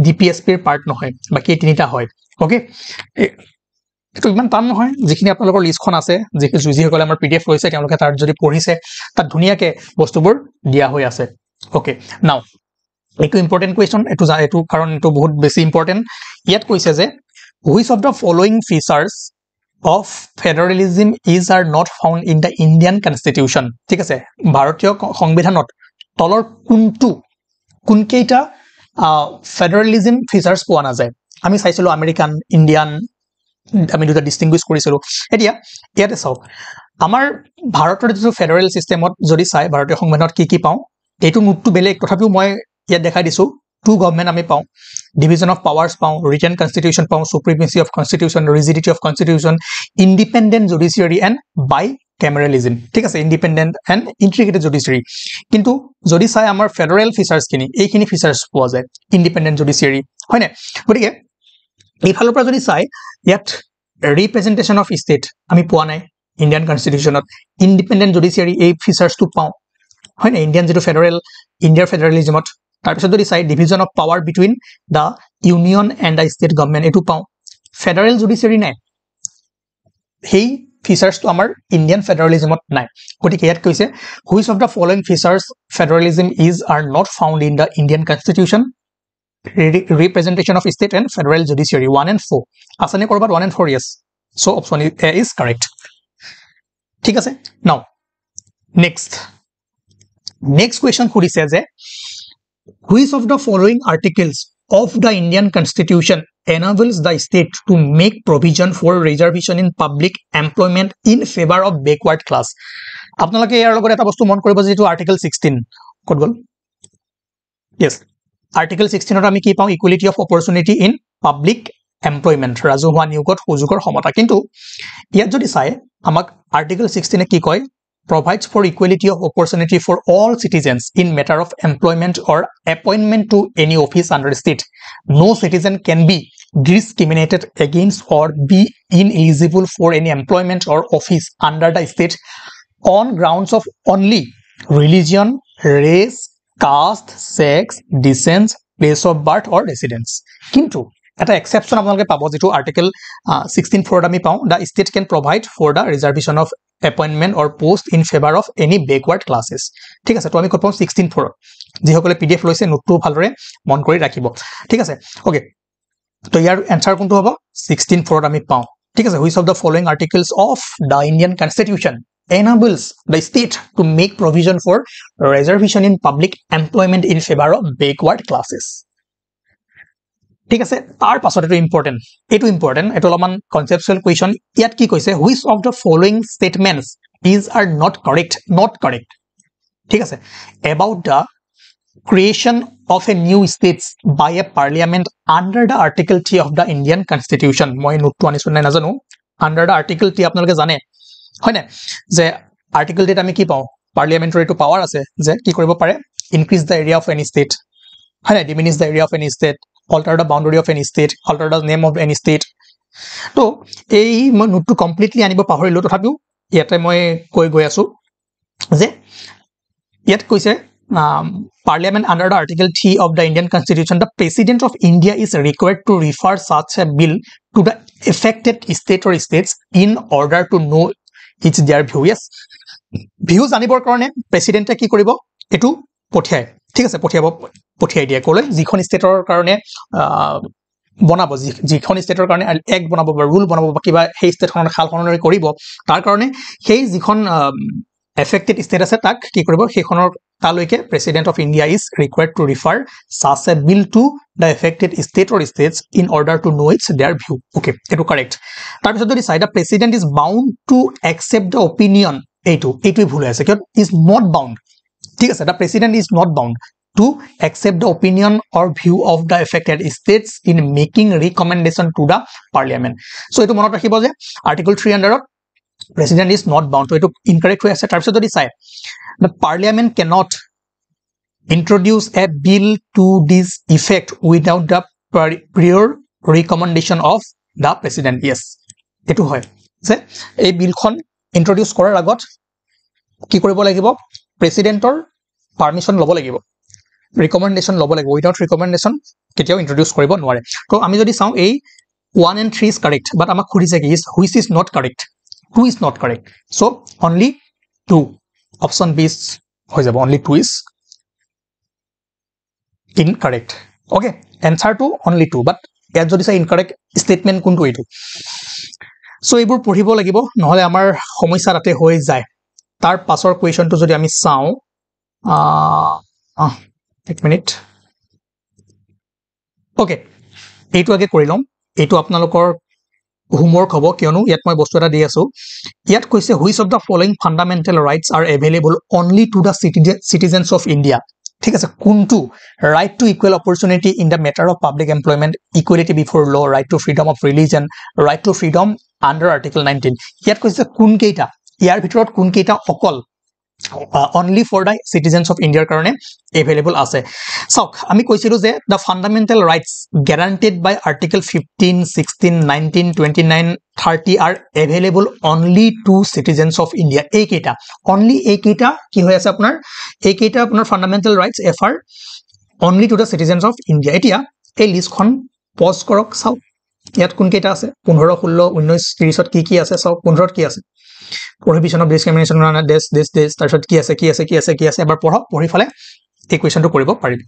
DPSP ৰ পাৰ্ট নহয় বাকি তিনিটা হয় ওকে এটো ইমান টান নহয় যিখিনি আপোনালোকৰ লিষ্টখন আছে যি সকলে আমাৰ PDF লৈছে তেওঁলোকে তাৰ যদি পঢ়িছে তাত ধুনিয়াকে বস্তুবোৰ দিয়া হৈ আছে ওকে নাও এটো ইম্পৰ্টেন্ট কোৱেশ্চন এটো কাৰণ এটো বহুত বেছি ইম্পৰ্টেন্ট ইয়াত কৈছে যে which of the following features of federalism is are not found in the Indian constitution ঠিক আছে ভাৰতীয় সংবিধানত তলৰ কোনকেইটা ফেডাৰেলিজম ফিচাৰ্স পোৱা নাযায় আমি চাইছিলো আমেৰিকান ইন্ডিয়ান আমি দুটা ডিস্টিংগুইশ কৰিছিলো এতিয়া ইয়াতে চাওক আমাৰ ভাৰতৰ যে ফেডাৰেল সিস্টেমত যদি চাই ভাৰতীয় সংবিধানত কি পাও এটো নোটটো বেলেগ তথাপিও মই ইয়াত দেখাই দিছো টু গভৰ্নমেন্ট আমি পাও ডিভিজন অফ পাৱাৰ্স পাও ৰিটেন কনস্টিটিউশন পাও supremacy of constitution rigidity of constitution independent judiciary and বাই ক্যামেৰালিজম ঠিক আছে ইন্ডিপেন্ডেন্ট এন্ড ইন্টিগ্ৰেটেড জুডিশিয়াৰি কিন্তু যদি চাই আমাৰ ফেডাৰেল ফিচাৰ্স এইখিনি ফিচাৰ্স পোৱা যায় ইন্ডিপেন্ডেন্ট জুডিশিয়াৰি হয় না গতিকে এই ফালৰ পৰা যদি চাই ইয়াত ৰিপ্ৰেজেন্টেশন অফ ষ্টেট আমি পোৱা নাই ইন্ডিয়ান কনস্টিটিউশনত ইন্ডিপেন্ডেন্ট জুডিশিয়াৰি এই ফিচাৰ্সটো পাও হয় না ইন্ডিয়ান যেটো ইন্ডিয়াৰ ফেডাৰেলিজমত তাৰ পিছত যদি চাই division of power between the union and the state government এটো পাও ফেডাৰেল জুডিশিয়াৰি নাই হেই ফিচাৰ্সটো আমাৰ ইন্ডিয়ান ফেডাৰেলিজমত নাই গতিকে ইয়াত কৈছে which of the following features federalism is are not found in the Indian constitution representation of state and federal judiciary 1 and 4 আসনে কৰবাত 1 and 4 yes so option A is correct ঠিক আছে now next question খুৰিছে যে which of the following articles of the Indian constitution enables the state to make provision for reservation in public employment in favor of backward class আপোনালোকে ইয়াৰ লগত এটা বস্তু মন কৰিব যে এটো আৰ্টিকেল 16 কত গল yes আৰ্টিকেল 16 ত আমি কি পাও equality of opportunity in public employment ৰাজহুৱা নিয়োগত সুযোগৰ সমতা কিন্তু ইয়াত যদি চাই আমাক আৰ্টিকেল 16 এ কি কয় provides for equality of opportunity for all citizens in matter of employment or appointment to any office under state no citizen can be discriminated against or be ineligible for any employment or office under the state on grounds of only religion, race, caste, sex, descent, place of birth or residence. Kintu এটা exception আপোনালোকে পাব যেটো article 16(4) আমি পাও the state can provide for the reservation of appointment or post in favor of any backward classes. ঠিক আছে তো আমি কত পাও 16(4) যি সকলে pdf লৈছে নোটটো ভালদৰে মন কৰি ৰাখিব ঠিক আছে ওকে তো ইয়াৰ আনসাৰ কোনটো হ'ব 16(4) আমি পাও ঠিক আছে which of the following articles of the Indian Constitution enables the state to make provision for reservation in public employment in favor of backward classes. ঠিক আছে তার পাছত এটো ইম্পর্টেন্ট এটো অলপমান কনসেপচুয়াল কোয়েশ্চন ইয়াত কি কৈছে which of the following statements these are not correct ঠিক আছে about the creation of a new states by a parliament under the article 3 of the Indian Constitution মই নোটটো আনিছো নাই নাজানো under the article 3 আপোনালোকে জানে হয় না যে article 3 আমি কি পাও parliamentary to power আছে যে কি কৰিব পাৰে increase the area of any state হয় না diminish the area of any state alter the boundary of any state alter the name of any state তো এই মই নোটটো কমপ্লিটলি আনিব পাহৰিলো তথাপিও ইয়াতে মই কৈ গৈ আছো যে ইয়াত কৈছে Parliament under the Article 3 of the Indian Constitution, the President of India is required to refer such a bill to the affected state or states in order to know each their view. Yes, views আনিবৰ কাৰণে প্ৰেসিডেন্টে কি কৰিব এটো পঠিয়ায় ঠিক আছে পঠিয়াই দিয়ে কলৈ যিখন ষ্টেটৰ কাৰণে বনাব যিখন ষ্টেটৰ কাৰণে এক বনাব বা ৰুল বনাব বা কিবা সেই ষ্টেটখনৰ খালখনৰে কৰিব তাৰ কাৰণে সেই যিখন affected state আছে তাক কি কৰিব সেইখনৰ তালৈকে president of India is required to refer such a bill to the affected state or states in order to know its their view. Okay, eto correct. তাৰ পিছত যদি চাই the president is bound to accept the opinion এইটো ভুল আছে কিয় is not bound ঠিক আছে the president is not bound to accept the opinion or view of the affected states in making recommendation to the parliament. So eto মনত ৰাখিব যে article 3 under President is not bound to it. Incorrect way as a types of the side. The parliament cannot introduce a bill to this effect without the prior recommendation of the president. Yes, etu hoy. Say a bill khon introduce korar agot ki koribo lagibo president or permission lobo lagibo recommendation lobo lagibo without recommendation ketiao introduce koribo nware. To ami jodi saw a 1 and 3 is correct but amak khudise ki is which is not correct. 2 is not correct. So only 2. Option B is only 2 is incorrect. Okay. Answer to only 2. But ইয়াত যদি say incorrect statement কোনটো এইটো so এইবোৰ পঢ়িব লাগিব নহলে আমাৰ সমস্যা ৰাতে হৈ যায় তাৰ পাছৰ কোৱেশ্চনটো যদি আমি চাও এক মিনিট okay এইটো আগে কৰি লম এইটো আপোনালোকৰ homework hobo kionu yet moi bostu eta di asu yet koise which of the following fundamental rights are available only to the citizens of India ঠিক আছে কোনটো right to equal opportunity in the matter of public employment equality before law right to freedom of religion right to freedom under article 19 yet koise kun keita yar bhitorot kun keita okol only for the citizens of India karone available ase so ami koisilu je the fundamental rights guaranteed by article 15 16 19 29 30 are available only to citizens of India eketa only eketa ki hoy ase apnar eketa apnar fundamental rights fr only to the citizens of India etia ei list khon pause korok saw yat kun keita ase 15 16 19 30 ot ki ase saw 15 ot ki ase prohibition of discrimination on this tarshot ki ase ebar pori phale এই কোৱেশ্চনটো কৰিব পাৰিব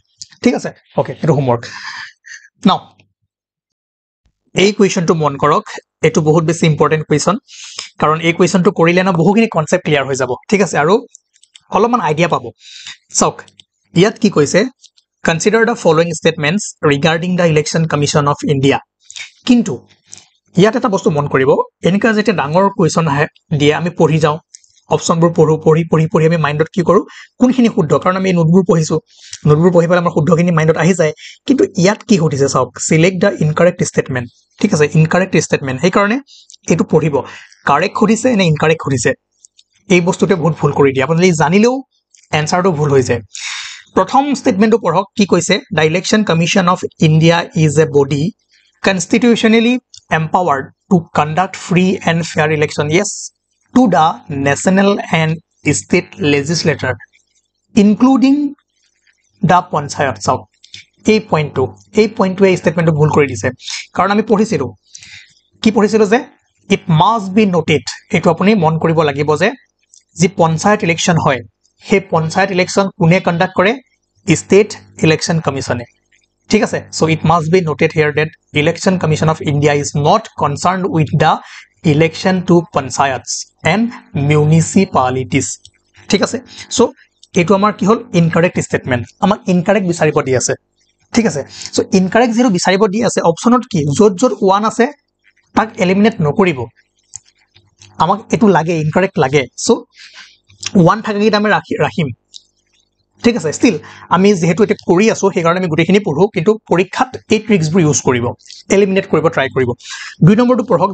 ঠিক আছে okay এটো homework নাও এই কোৱেশ্চনটো মন কৰক এটো বহুত বেছি ইম্পৰ্টেন্ট কোৱেশ্চন কাৰণ এই কোৱেশ্চনটো কৰিলে না বহুখিনি কনসেপ্ট ক্লিয়াৰ হৈ যাব ঠিক আছে আৰু অলপমান আইডিয়া পাব চাওক ইয়াত কি কৈছে consider the following statements regarding the election commission of India কিন্তু ইয়াত এটা বস্তু মন কৰিব এনেকা যেতে ডাঙৰ কোৱেশ্চন দিয়ে আমি পঢ়ি যাও অপচনবোৰ পঢ়ি আমি মাইন্ডত কি কৰো কোনখিনি শুদ্ধ কাৰণ আমি নোটবোৰ পঢ়িছো নোটবোৰ পঢ়ি পেলাই আমাৰ শুদ্ধখিনি মাইন্ডত আহি যায় কিন্তু ইয়াত কি হতিছে চাওক সিলেক্ট দা ইনকাৰেক্ট স্টেটমেন্ট ঠিক আছে ইনকাৰেক্ট স্টেটমেন্ট এই কাৰণে এটো পঢ়িব কাৰেক্ট হতিছে নে ইনকাৰেক্ট হতিছে এই বস্তুতে বহুত ভুল কৰি দিয়ে আপুনি জানিলেও এনসাৰটো ভুল হৈ যায় প্ৰথম স্টেটমেন্টটো পঢ়ক কি কৈছে the election commission of India is a body constitutionally empowered to conduct free and fair election, yes, to the national and state legislature, including the panchayat. So এই পইণ্টটো এই ষ্টেটমেণ্টটো ভুল কৰি দিছে কাৰণ আমি পঢ়িছিলোঁ কি পঢ়িছিলোঁ যে ইট মাষ্ট বি নোটেড এইটো আপুনি মন কৰিব লাগিব যে যি পঞ্চায়ত ইলেকশ্যন হয় সেই পঞ্চায়ত ইলেকশ্যন কোনে কণ্ডাক্ট কৰে ষ্টেট ইলেকশ্যন কমিশ্যনে ঠিক আছে so it must be noted here that election commission of India is not concerned with the election to panchayats and municipalities ঠিক আছে so এইটো আমাৰ কি হল ইনকাৰেক্ট ষ্টেটমেন্ট আমাক ইনকাৰেক্ট বিচাৰিব দি আছে ঠিক আছে so ইনকাৰেক্ট যেটো বিচাৰিব দি আছে অপচনত কি যত যত 1 আছে তাক এলিমিনেট নকৰিব আমাক এটো লাগে ইনকাৰেক্ট লাগে so 1 থাকে কি আমি ৰাখিম ঠিক আছে স্টিল আমি যেহেতু এটা কৰি আছো সেই কাৰণে আমি গুটেখিনি পঢ়ো কিন্তু পৰীক্ষাত এই ট্ৰিক্সবোৰ ইউজ কৰিব এলিমিনেট কৰিব ট্ৰাই কৰিব দুই নম্বৰটো পঢ়ক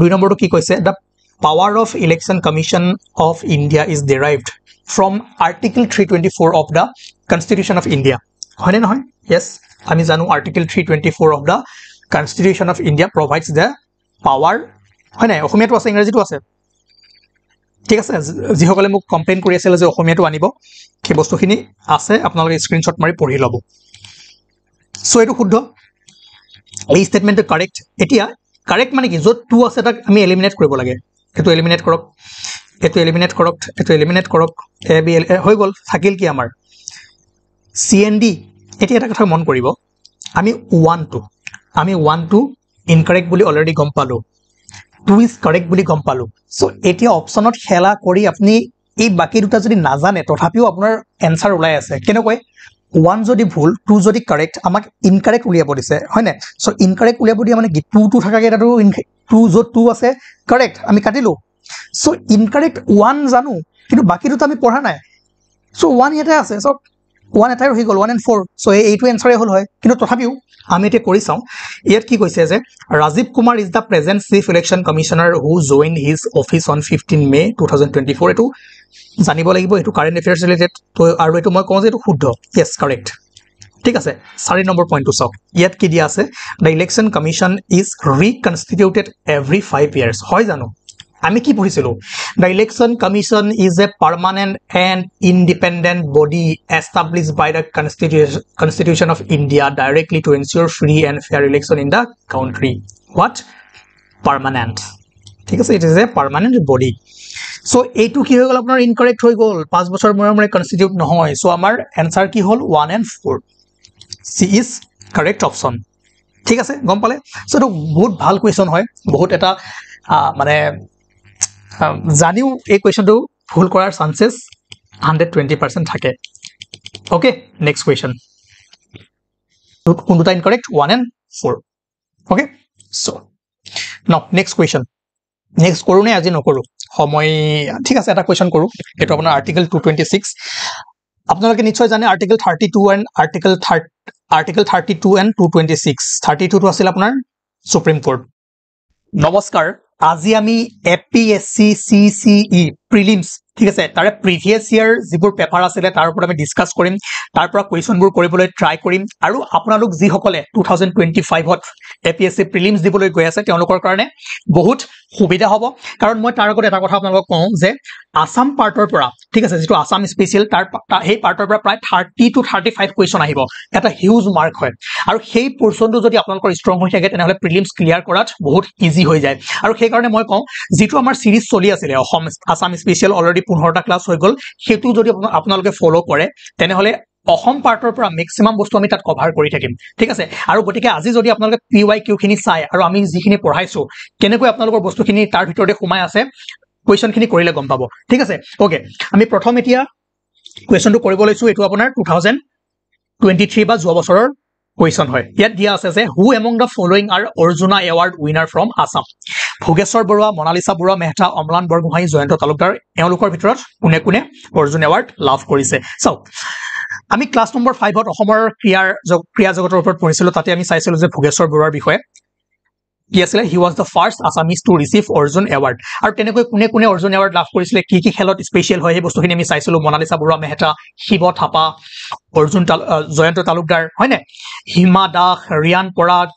দুই নম্বৰটো কি কৈছে the power of election commission of India is derived from article 324 of the constitution of India হয়নে নহয় yes আমি জানো article 324 of the constitution of India provides the power হয় নাই অসমীয়াটো আছে ইংৰাজীটো আছে ঠিক আছে যি সকলে মোক কমপ্লেইন কৰি আছিল যে অসমীয়াটো আনিব কি বস্তুখিনি আছে আপোনালোকে স্ক্ৰিনশ্বট মাৰি পঢ়ি ল'ব সো এটো শুদ্ধ এই ষ্টেটমেন্টটো কাৰেক্ট এতিয়া কাৰেক্ট মানে কি যত 2 আছে তাক আমি এলিমিনেট কৰিব লাগে এটো এলিমিনেট কৰক এটো এলিমিনেট কৰক এটো এলিমিনেট কৰক এ বি এল হৈ গল থাকিল কি আমাৰ সিএনডি এতিয়া এটা কথা মন কৰিব আমি 1 to ইনকাৰেক্ট বুলি অলৰেডি গম পালো 2 is correct বুলি গম পালো সো এতিয়া অপচনত খেলা কৰি আপুনি এই বাকি দুটা যদি নাজানে তথাপিও আপোনাৰ এনসাৰ ওলাই আছে কেনেকৈ 1 যদি ভুল 2 যদি কাৰেক্ট আমাক ইনকাৰেক্ট উলিয়াব দিছে হয় না সো ইনকাৰেক্ট উলিয়াব দিয়া মানে কি 2 থাকাকে এটাটো 2 যত 2 আছে কাৰেক্ট আমি কাটিলো সো ইনকাৰেক্ট 1 জানো কিন্তু বাকি দুটা আমি পঢ়া নাই সো 1 এটা আছে সো 1 এটাই হৈ গল 1 and 4 সো এইটো এনসাৰে হল হয় কিন্তু তথাপিও আমি এটা কৰি চাও ইয়াত কি কৈছে যে Rajiv Kumar is the present chief election commissioner who join his office on 15 মে 2024 এটো জানিব লাগিব এটো কারেন্ট এফেয়ার্স রিলেটেড তো আৰু এটো মই কওঁ যে এটো শুদ্ধ yes correct ঠিক আছে 4 নম্বৰ পইণ্টটো চাওক ইয়াত কি দিয়া আছে the election commission is reconstituted every 5 years হয় জানো আমি কি পঢ়িছিলো the election commission is a permanent and independent body established by the constitution of India directly to ensure free and fair election in the country what permanent ঠিক আছে it is a permanent body so এইটো কি হৈ গল আপোনাৰ incorrect হৈ গল 5 বছৰ মৰে constitute নহয় সো আমাৰ আনসাৰ কি হল 1 and 4 C is correct option ঠিক আছে গম পালে সো এটা বহুত ভাল কোৱেশ্চন হয় বহুত এটা মানে জানিও এই কোৱেশ্চনটো ভুল কৰাৰ চান্সেস 120% থাকে ওকে নেক্সট কোৱেশ্চন কোনটা incorrect 1 and 4 okay so now next question next কৰো নে আজি নকৰো সময় ঠিক আছে এটা কোৱেশ্চন কৰো এটো আপোনাৰ আৰ্টিকেল 226 আপোনালোকে নিশ্চয় জানে আৰ্টিকেল 32 and আৰ্টিকেল 32 and 226 32 টো আছিল আপোনাৰ সুপ্ৰিম কোৰ্ট নমস্কাৰ আজি আমি এপিএসসি সিসিই প্ৰিলিমছ ঠিক আছে তাৰে প্ৰিভিয়াস ইয়াৰ যিবোৰ পেপাৰ আছিল তাৰ ওপৰত আমি ডিসকাস কৰিম তাৰ পৰা কোৱেশ্চনবোৰ কৰিবলৈ ট্ৰাই কৰিম আৰু আপোনালোক যি সকলে 2025 ত এপিএসসি প্ৰিলিমছ দিবলৈ গৈ আছে তেওঁলোকৰ কাৰণে বহুত সুবিধা হ'ব কাৰণ মই তাৰ আগত এটা কথা আপোনালোকক কওঁ যে আসাম পাৰ্টৰ পৰা ঠিক আছে যেটো আসাম স্পেশাল তাৰ সেই পাৰ্টৰ পৰা প্ৰায় 30 to 35 কোৱেশ্চন আহিব এটা হিউজ মাৰ্ক হয় আৰু সেই পোৰচনটো যদি আপোনালোকৰ ষ্ট্ৰং হৈ থাকে তেনেহলে প্ৰিলিমছ ক্লিয়াৰ কৰাত বহুত ইজি হৈ যায় আৰু সেই কাৰণে মই কওঁ যেটো আমাৰ সিৰিজ চলি আছিল অসম আসাম স্পেশাল অলৰেডি 15টা ক্লাস হৈ গল হেতু যদি আপোনালোকে ফলো কৰে তেনেহলে অসম পাৰ্টৰ পৰা ম্যাক্সিমাম বস্তু আমি তাত কভাৰ কৰি থাকিম ঠিক আছে আৰু গটিকে আজি যদি আপোনালোকে পিওয়াইকিউ খিনি চাই আৰু আমি যিখিনি পঢ়াইছো কেনেকৈ আপোনালোকৰ বস্তুখিনি তাৰ ভিতৰতে সোমাই আছে কোৱেশ্চন খিনি কৰিলে গম পাব ঠিক আছে ওকে আমি প্ৰথম এতিয়া কোৱেশ্চনটো কৰিব লৈছো এটো আপোনাৰ 2023 বা যোৱা বছৰৰ কোৱেশ্চন হয় ইয়াত দিয়া আছে যে who among the following are Arjuna award winner from Assam Bhogeswar Baruah Monalisa Baruah Mehta Amlan Borgohain Jayanta Talukdar এওঁলোকৰ ভিতৰত কোনে কোনে অৰ্জুন এৱাৰ্ড লাভ কৰিছে সো আমি ক্লাস নম্বৰ 5 ত অসমৰ ক্ৰিয়া জগতৰ ওপৰত পঢ়িছিলো তাতে আমি চাইছিলো যে ভোগেশ্বৰ বৰুৱাৰ বিষয়ে কি আছিল he was the first Assamese to receive Arjun award আৰু তেনেকৈ কোনে কোনে অৰ্জুন এৱাৰ্ড লাভ কৰিছিল কি খেলত স্পেশাল হয় এই বস্তুখিনি আমি চাইছিলো মনালিসা বৰুৱা মেহতা শিৱ থাপা অৰ্জুন জয়ন্ত তালুকদাৰ হয় না হিমা দাস, ৰিয়ান পৰাগ,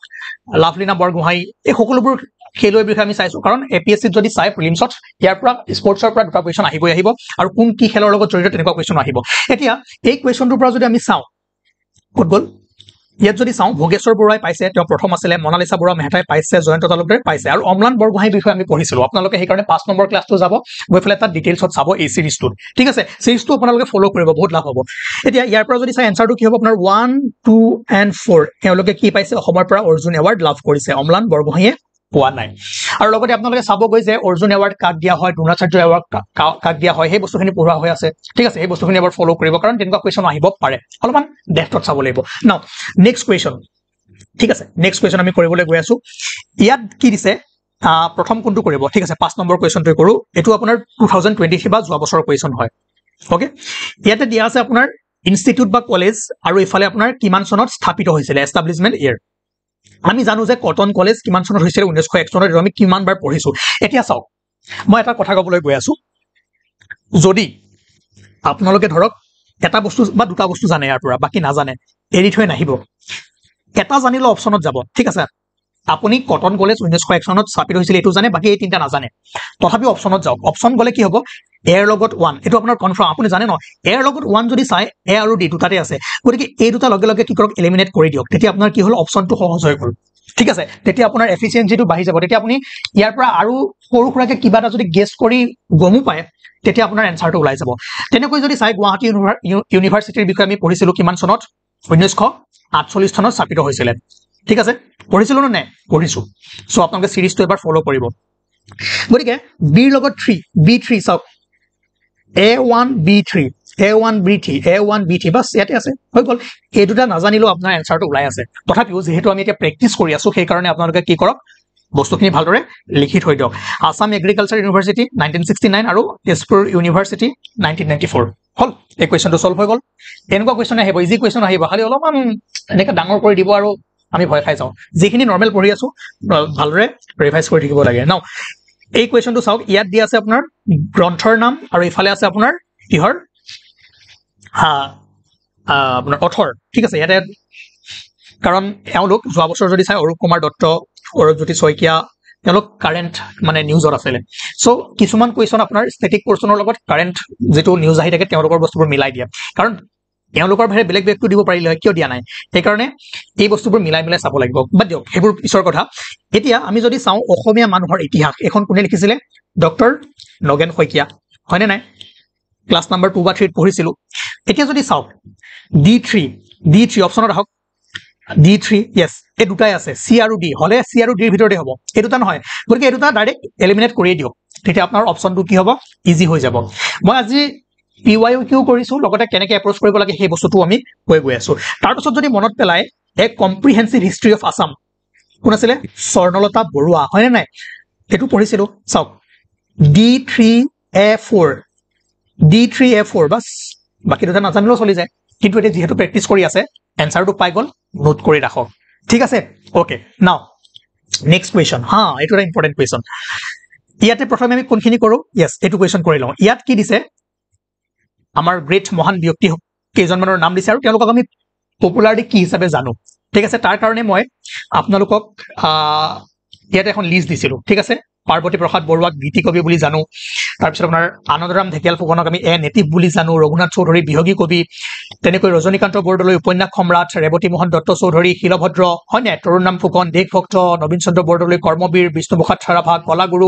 লাভলীনা বৰগোহাঁই, এই সকলোবোৰ খেলুৱৈৰ বিষয়ে আমি চাইছো। কাৰণ APSCত যদি চাই প্ৰিলিমছত ইয়াৰ পৰা স্পৰ্টছৰ পৰা দুটা কুৱেশ্যন আহিবই আহিব, আৰু কোন কি খেলৰ লগত জড়িত তেনেকুৱা কুৱেশ্যন আহিব। এতিয়া এই কুৱেশ্যনটোৰ পৰা যদি আমি চাওঁ, ক'ত গ'ল, ইয়াত যদি চাওঁ, ভোগেশ্বৰ বৰুৱাই পাইছে, তেওঁ প্ৰথম আছিলে, মনালিছা বৰুৱা মেহতাই পাইছে, জয়ন্ত তালুকদাৰে পাইছে, আৰু অম্লান বৰগোহাঁইৰ বিষয়ে আমি পঢ়িছিলো। আপোনালোকে সেইকাৰণে 5 নম্বৰ ক্লাছটো যাব, গৈ পেলাই তাত ডিটেইলছত চাব এই চিৰিজটোত। ঠিক আছে, চিৰিজটো আপোনালোকে ফ'ল' কৰিব, বহুত লাভ হ'ব। এতিয়া ইয়াৰ পৰা যদি চাই এনচাৰটো কি হ'ব, আপোনাৰ 1, 2 and 4 তেওঁলোকে কি পাইছে, অসমৰ পৰা অৰ্জুন এৱাৰ্ড লাভ কৰিছে, অম্লান বৰগোহাঁইয়ে পোৱা নাই। আৰু লগতে আপোনালোকে চাবগৈ যে অৰ্জুন এৱাৰ্ড কাক দিয়া হয়, দ্ৰোণাচাৰ্য এৱাৰ্ড কাক দিয়া হয়, সেই বস্তুখিনি পঢ়োৱা হৈ আছে। ঠিক আছে, সেই বস্তুখিনি এবাৰ ফ'ল' কৰিব, কাৰণ তেনেকুৱা কুৱেশ্যন আহিব পাৰে, অলপমান ডেফটত চাব লাগিব। নাও নেক্সট কুৱেশ্যন। ঠিক আছে, নেক্সট কুৱেশ্যন আমি কৰিবলৈ গৈ আছো। ইয়াত কি দিছে, প্ৰথম কোনটো কৰিব, ঠিক আছে, 5 নম্বৰ কুৱেশ্যনটো কৰোঁ। এইটো আপোনাৰ 2023 বা যোৱা বছৰৰ কুৱেশ্যন হয়। অ'কে, ইয়াতে দিয়া আছে আপোনাৰ ইনষ্টিটিউট বা কলেজ, আৰু ইফালে আপোনাৰ কিমান চনত স্থাপিত হৈছিলে, এষ্টাব্লিছমেণ্ট ইয়েৰ। আমি জানো যে কটন কলেজ কিমান চনত হৈছিলে, 1901 চনত, এইটো আমি কিমান বাৰ পঢ়িছো। এতিয়া চাওক, মই এটা কথা ক'বলৈ গৈ আছো, যদি আপোনালোকে ধৰক এটা বস্তু বা দুটা বস্তু জানে ইয়াৰ পৰা, বাকী নাজানে, এৰি থৈ নাহিব। এটা জানিলে অপশ্যনত যাব। ঠিক আছে, আপুনি কটন কলেজ 1901 চনত স্থাপিত হৈছিলে এইটো জানে, বাকী এই তিনিটা নাজানে, তথাপিও অপশ্যনত যাওক। অপশ্যন গ'লে কি হ'ব, এৰ লগত 1, এইটো আপোনাৰ কনফাৰ্ম, আপুনি জানে ন, এৰ লগত 1 যদি চাই, এ আৰু ডি দুটাতে আছে, গতিকে এই দুটা লগে লগে কি কৰক, এলিমিনেট কৰি দিয়ক। তেতিয়া আপোনাৰ কি হ'ল, অপশ্যনটো সহজ হৈ গ'ল। ঠিক আছে, তেতিয়া আপোনাৰ এফিচিয়েঞ্চিটো বাঢ়ি যাব। তেতিয়া আপুনি ইয়াৰ পৰা আৰু সৰু সুৰাকে কিবা এটা যদি গেছ কৰি গমো পায়, তেতিয়া আপোনাৰ এনচাৰটো ওলাই যাব। তেনেকৈ যদি চাই, গুৱাহাটী ইউনিভাৰ্চিটিৰ বিষয়ে আমি পঢ়িছিলো কিমান চনত, 1948 চনত স্থাপিত হৈছিলে। ঠিক আছে, পঢ়িছিলো নে নাই, পঢ়িছো। চ' আপোনালোকে চিৰিজটো এবাৰ ফ'ল' কৰিব। গতিকে বিৰ লগত 3, B3 চাওক, A1 B3, A1 B3, A1 B3, bus ইয়াতে আছে, হৈ গ'ল। এই দুটা নাজানিলেও আপোনাৰ এনচাৰটো ওলাই আছে। তথাপিও যিহেতু আমি এতিয়া প্ৰেক্টিচ কৰি আছো, সেইকাৰণে আপোনালোকে কি কৰক, বস্তুখিনি ভালদৰে লিখি থৈ দিয়ক। আছাম এগ্ৰিকালচাৰ ইউনিভাৰ্চিটি 1969 আৰু তেজপুৰ ইউনিভাৰ্চিটি 1994। হ'ল, এই কুৱেশ্যনটো চল্ভ হৈ গ'ল। এনেকুৱা কুৱেশ্যন আহিব, ইজি কুৱেশ্যন আহিব, খালি অলপমান এনেকৈ ডাঙৰ কৰি দিব আৰু আমি ভয় খাই যাওঁ। যিখিনি নৰ্মেল পঢ়ি আছো, ভালদৰে ৰিভাইজ কৰি থাকিব লাগে। নাও এই কুৱেশ্যনটো চাওক, ইয়াত দিয়া আছে আপোনাৰ গ্ৰন্থৰ নাম, আৰু ইফালে আছে আপোনাৰ কিহৰ, আপোনাৰ অথৰ। ঠিক আছে, ইয়াতে কাৰণ এওঁলোক যোৱা বছৰ যদি চাই, অৰূপ কুমাৰ দত্ত, অৰূপজ্যোতি শইকীয়া, তেওঁলোক কাৰেণ্ট মানে নিউজত আছিলে। চ' কিছুমান কুৱেশ্যন আপোনাৰ ষ্টেটিক পৰ্চনৰ লগত কাৰেণ্ট যিটো নিউজ আহি থাকে, তেওঁলোকৰ বস্তুবোৰ মিলাই দিয়ে। কাৰণ তেওঁলোকৰ বাহিৰে বেলেগ ব্যক্তিও দিব পাৰিলে হয়, কিয় দিয়া নাই, সেইকাৰণে এই বস্তুবোৰ মিলাই মিলাই চাব লাগিব। বাদ দিয়ক, সেইবোৰ পিছৰ কথা। এতিয়া আমি যদি চাওঁ, অসমীয়া মানুহৰ ইতিহাস, এখন কোনে লিখিছিলে, ডক্টৰ নগেন শইকীয়া, হয়নে নাই, ক্লাছ নম্বৰ 2 বা 3 পঢ়িছিলো। এতিয়া যদি চাওক, D3 অপশ্যনত আহক, D3, য়েছ, এই দুটাই আছে, C আৰু D, হ'লে C আৰু Dৰ ভিতৰতে হ'ব, এই দুটা নহয়। গতিকে এই দুটা ডাইৰেক্ট এলিমিনেট কৰিয়ে দিয়ক, তেতিয়া আপোনাৰ অপশ্যনটো কি হ'ব, ইজি হৈ যাব। মই আজি PYQ কৰিছো, লগতে কেনেকৈ এপ্ৰ'চ কৰিব লাগে সেই বস্তুটো আমি কৈ গৈ আছো। তাৰপিছত যদি মনত পেলাই, এ কম্প্ৰিহেনচিভ হিষ্ট্ৰী অফ আছাম, কোন আছিলে, স্বৰ্ণলতা বৰুৱা, হয়নে নাই, এইটো পঢ়িছিলো। চাওক, D3A4, বাছ, বাকী দুটা নাজানিলেও চলি যায়, কিন্তু এতিয়া যিহেতু প্ৰেক্টিচ কৰি আছে, এনচাৰটো পাই গ'ল, নোট কৰি ৰাখক। ঠিক আছে, অ'কে। নাও নেক্সট কুৱেশ্যন, এইটো এটা ইম্পৰ্টেণ্ট কুৱেশ্যন। ইয়াতে প্ৰথমে আমি কোনখিনি কৰোঁ, য়েছ, এইটো কুৱেশ্যন কৰি লওঁ। ইয়াত কি দিছে, আমাৰ গ্ৰেট মহান ব্যক্তি কেইজনমানৰ নাম দিছে, আৰু তেওঁলোকক আমি পপুলাৰলি কি হিচাপে জানো। ঠিক আছে, তাৰ কাৰণে মই আপোনালোকক ইয়াতে এখন লিষ্ট দিছিলোঁ। ঠিক আছে, পাৰ্বতী প্ৰসাদ বৰুৱাক গীতি কবি বুলি জানো, তাৰপিছত আপোনাৰ আনন্দৰাম ঢেকিয়াল ফুকনক আমি নেটিভ বুলি জানো, ৰঘুনাথ চৌধুৰী বিহগী কবি, তেনেকৈ ৰজনীকান্ত বৰদলৈ উপন্যাস সম্ৰাট, ৰেৱতী মোহন দত্ত চৌধুৰী শিলভদ্ৰ, হয়নে, তৰুণৰাম ফুকন দেশভক্ত, নবীন চন্দ্ৰ বৰদলৈ কৰ্মবীৰ, বিষ্ণুপ্ৰসাদ সাৰাভাগ কলাগুৰু,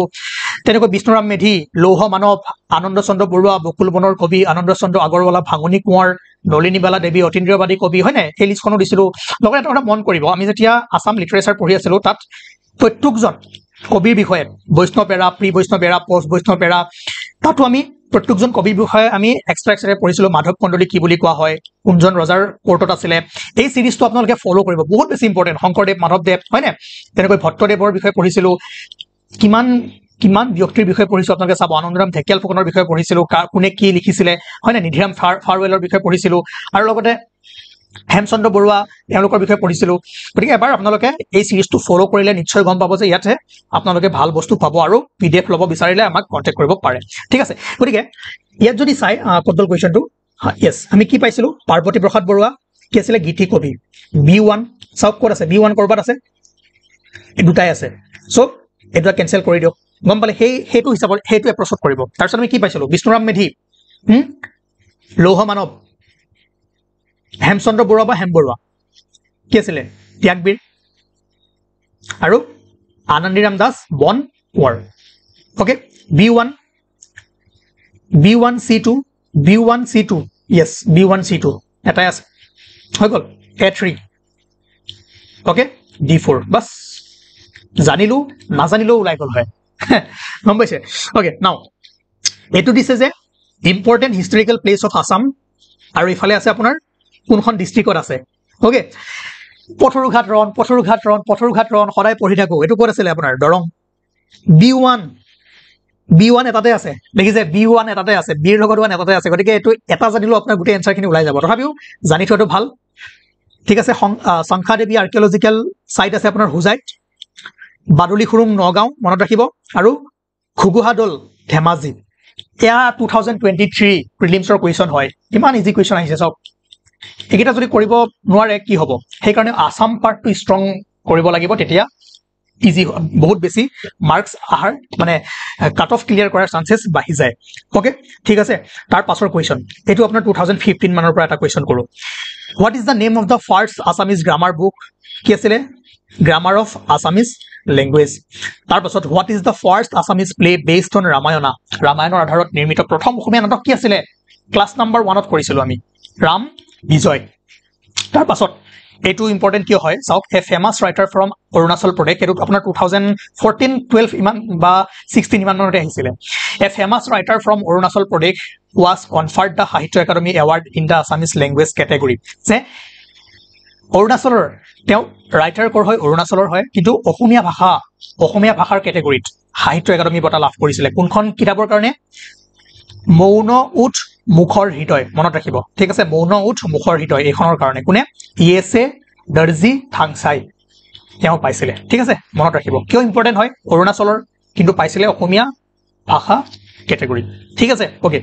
তেনেকৈ বিষ্ণুৰাম মেধি লৌহ মানৱ, আনন্দ চন্দ্ৰ বৰুৱা বকুল বনৰ কবি, আনন্দ চন্দ্ৰ আগৰৱালা ভাঙনি কোঁৱৰ, নলিনীবালা দেৱী অতীন্দ্ৰবাদী কবি, হয়নে, এই লিষ্টখনো দিছিলোঁ। লগতে এটা কথা মন কৰিব, আমি যেতিয়া আছাম লিটাৰেচাৰ পঢ়ি আছিলোঁ, তাত প্ৰত্যেকজন কবিৰ বিষয়ে, বৈষ্ণৱ এৰা, প্ৰি বৈষ্ণৱ এৰা, পষ্ট বৈষ্ণৱ এৰা, তাতো আমি প্ৰত্যেকজন কবিৰ বিষয়ে আমি এক্সট্ৰা পঢ়িছিলোঁ। মাধৱ কন্দলী কি বুলি কোৱা হয়, কোনজন ৰজাৰ কোৰ্টত আছিলে, এই চিৰিজটো আপোনালোকে ফ'ল' কৰিব, বহুত বেছি ইম্পৰ্টেণ্ট। শংকৰদেৱ মাধৱদেৱ, হয়নে, তেনেকৈ ভট্টদেৱৰ বিষয়ে পঢ়িছিলোঁ, কিমান ব্যক্তিৰ বিষয়ে পঢ়িছোঁ আপোনালোকে চাব। আনন্দৰাম ঢেকিয়াল ফুকনৰ বিষয়ে পঢ়িছিলোঁ, কোনে কি লিখিছিলে, হয়নে, নিধিৰাম ফাৰৱেলৰ বিষয়ে পঢ়িছিলোঁ, আৰু লগতে হেমচন্দ্ৰ বৰুৱা, তেওঁলোকৰ বিষয়ে পঢ়িছিলোঁ। গতিকে এবাৰ আপোনালোকে এই চিৰিজটো ফ'ল' কৰিলে নিশ্চয় গম পাব যে ইয়াতে আপোনালোকে ভাল বস্তু পাব, আৰু PDF ল'ব বিচাৰিলে আমাক কণ্টেক্ট কৰিব পাৰে। ঠিক আছে, গতিকে ইয়াত যদি চাই ক'ত গ'ল কুৱেশ্যনটো, য়েছ, আমি কি পাইছিলোঁ, পাৰ্বতী প্ৰসাদ বৰুৱা, কি আছিলে গীতি কবি B1 সব ক'ত আছে B1 কৰবাত আছে এই দুটাই আছে সো এটা কেনসেল কৰি দিও গম পালে হেতু হিচাপত হেতু এপ্ৰচত কৰিব তাৰছত আমি কি পাইছিলো বিষ্ণুৰাম মেধি লৌহ মানৱ হেমচন্দ্ৰ বৰুৱা বা হেম বৰুৱা কি আছিলে ত্যাগবীৰ আৰু আনন্দীৰাম দাস বন Konwar okay B1C2 yes B1C2 এটাই আছে হৈ গল A3 ওকে D4 বাস জানিলো নাজানিলো ওলাই গল হয় গম পাইছে ওকে নাও এটো দিছে যে important historical place of Assam আৰু ইফালে আছে আপোনাৰ কোনখন ডিস্ট্ৰিক্টত আছে ওকে পথৰুঘাট ৰণ সদায় পঢ়ি থাকো এটো ক'ত আছিল আপোনাৰ দৰং B1 এটাতে আছে দেখিছে B1 এটাতে আছে বীৰ লগত ওৱান এটাতে আছে গতিকে এটো এটা জানিলো আপোনাৰ গুটে এনসাৰ খিনি ওলাই যাব তথাপিও জানি থোৱাটো ভাল ঠিক আছে সংখ্যা দেৱী আৰ্কিঅলজিক্যাল সাইট আছে আপোনাৰ হুজাইত বাদুলি খুৰুং নগাঁও মনত ৰাখিব আৰু খুগুহাদল ধেমাজি এয়া 2023 প্ৰিলিমছৰ কোৱেশ্চন হয় ইমান ইজি কোৱেশ্চন আহিছে সব একিটা যদি কৰিব নোৱাৰে কি হ'ব সেই কাৰণে আসাম পাৰ্টটো ষ্ট্ৰং কৰিব লাগিব তেতিয়া ইজি বহুত বেছি মাৰ্কস আহাৰ মানে কাট অফ ক্লিয়াৰ কৰাৰ চান্সেস বাঢ়ি যায় ওকে ঠিক আছে তাৰ পাছৰ কোৱেশ্চন এটো আপোনাৰ 2015 মানৰ পৰা এটা কোৱেশ্চন কৰো what is the name of da first Assamese grammar book কি আছিল গ্ৰামাৰ অফ আসামিজ ল্যাঙ্গুৱেজ তাৰ পাছত what is the first Assamese play based on ৰামায়ণৰ আধাৰত নিৰ্মিত প্ৰথম অসমীয়া নাটক কি আছিল ক্লাস নাম্বাৰ 1ত কৰিছিল আমি ৰাম বিজয় তাৰ পাছত এটো ইম্পৰ্টেন্ট কিয় হয় south a famous writer from Arunachal Pradesh এটো আপোনাৰ 2014-12 ইমান বা 16 ইমান মানতে আহিছিল a famous writer from Arunachal Pradesh was conferred the Sahitya Akademi award in the Assamese language category যে অৰুণাচলৰ তেও ৰাইটাৰ কৰ হয় অৰুণাচলৰ হয় কিন্তু অসমীয়া ভাষাৰ ক্যাটেগৰীত সাহিত্য একাডেমি বঁটা লাভ কৰিছিল কোনখন কিতাপৰ কাৰণে মৌন উঠ মুখৰ হৃদয় মনত ৰাখিব ঠিক আছে মৌন উঠ মুখৰ হৃদয় এখনৰ কাৰণে কোনে ইএসএ দৰ্জি থাংসাই তেওঁ পাইছিলে ঠিক আছে মনত ৰাখিব কিয় ইম্পৰ্টেন্ট হয় অৰুণাচলৰ কিন্তু পাইছিলে অসমীয়া ভাষা ক্যাটেগৰী ঠিক আছে ওকে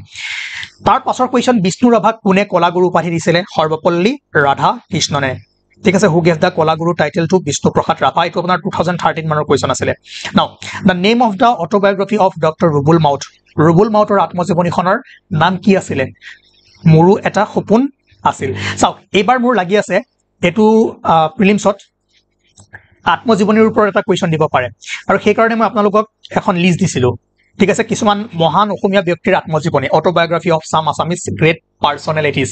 তাৰ পাছৰ কোৱেশ্চন বিষ্ণু ৰাভাক কোনে কলাগুৰু উপাধি দিছিলে সৰ্বপল্লী ৰাধা কৃষ্ণনে ঠিক আছে who gave the Kalaguru title to Bishnu Prasad Rabha এটো আপোনাৰ 2013 মানৰ কোৱেশ্চন আছিল now the name of the autobiography of doctor Rubul মাউতৰ আত্মজীৱনীখনৰ নাম কি আছিল মোৰো এটা সপোন আছিল চাও এবাৰ মোৰ লাগি আছে এটো প্ৰিলিমছত আত্মজীৱনীৰ ওপৰত এটা কোৱেশ্চন দিব পাৰে আৰু সেই কাৰণে মই আপোনালোকক এখন লিষ্ট দিছিলো ঠিক আছে কিছুমান মহান অসমীয়া ব্যক্তিৰ আত্মজীৱনী autobiography of some Assamese great personalities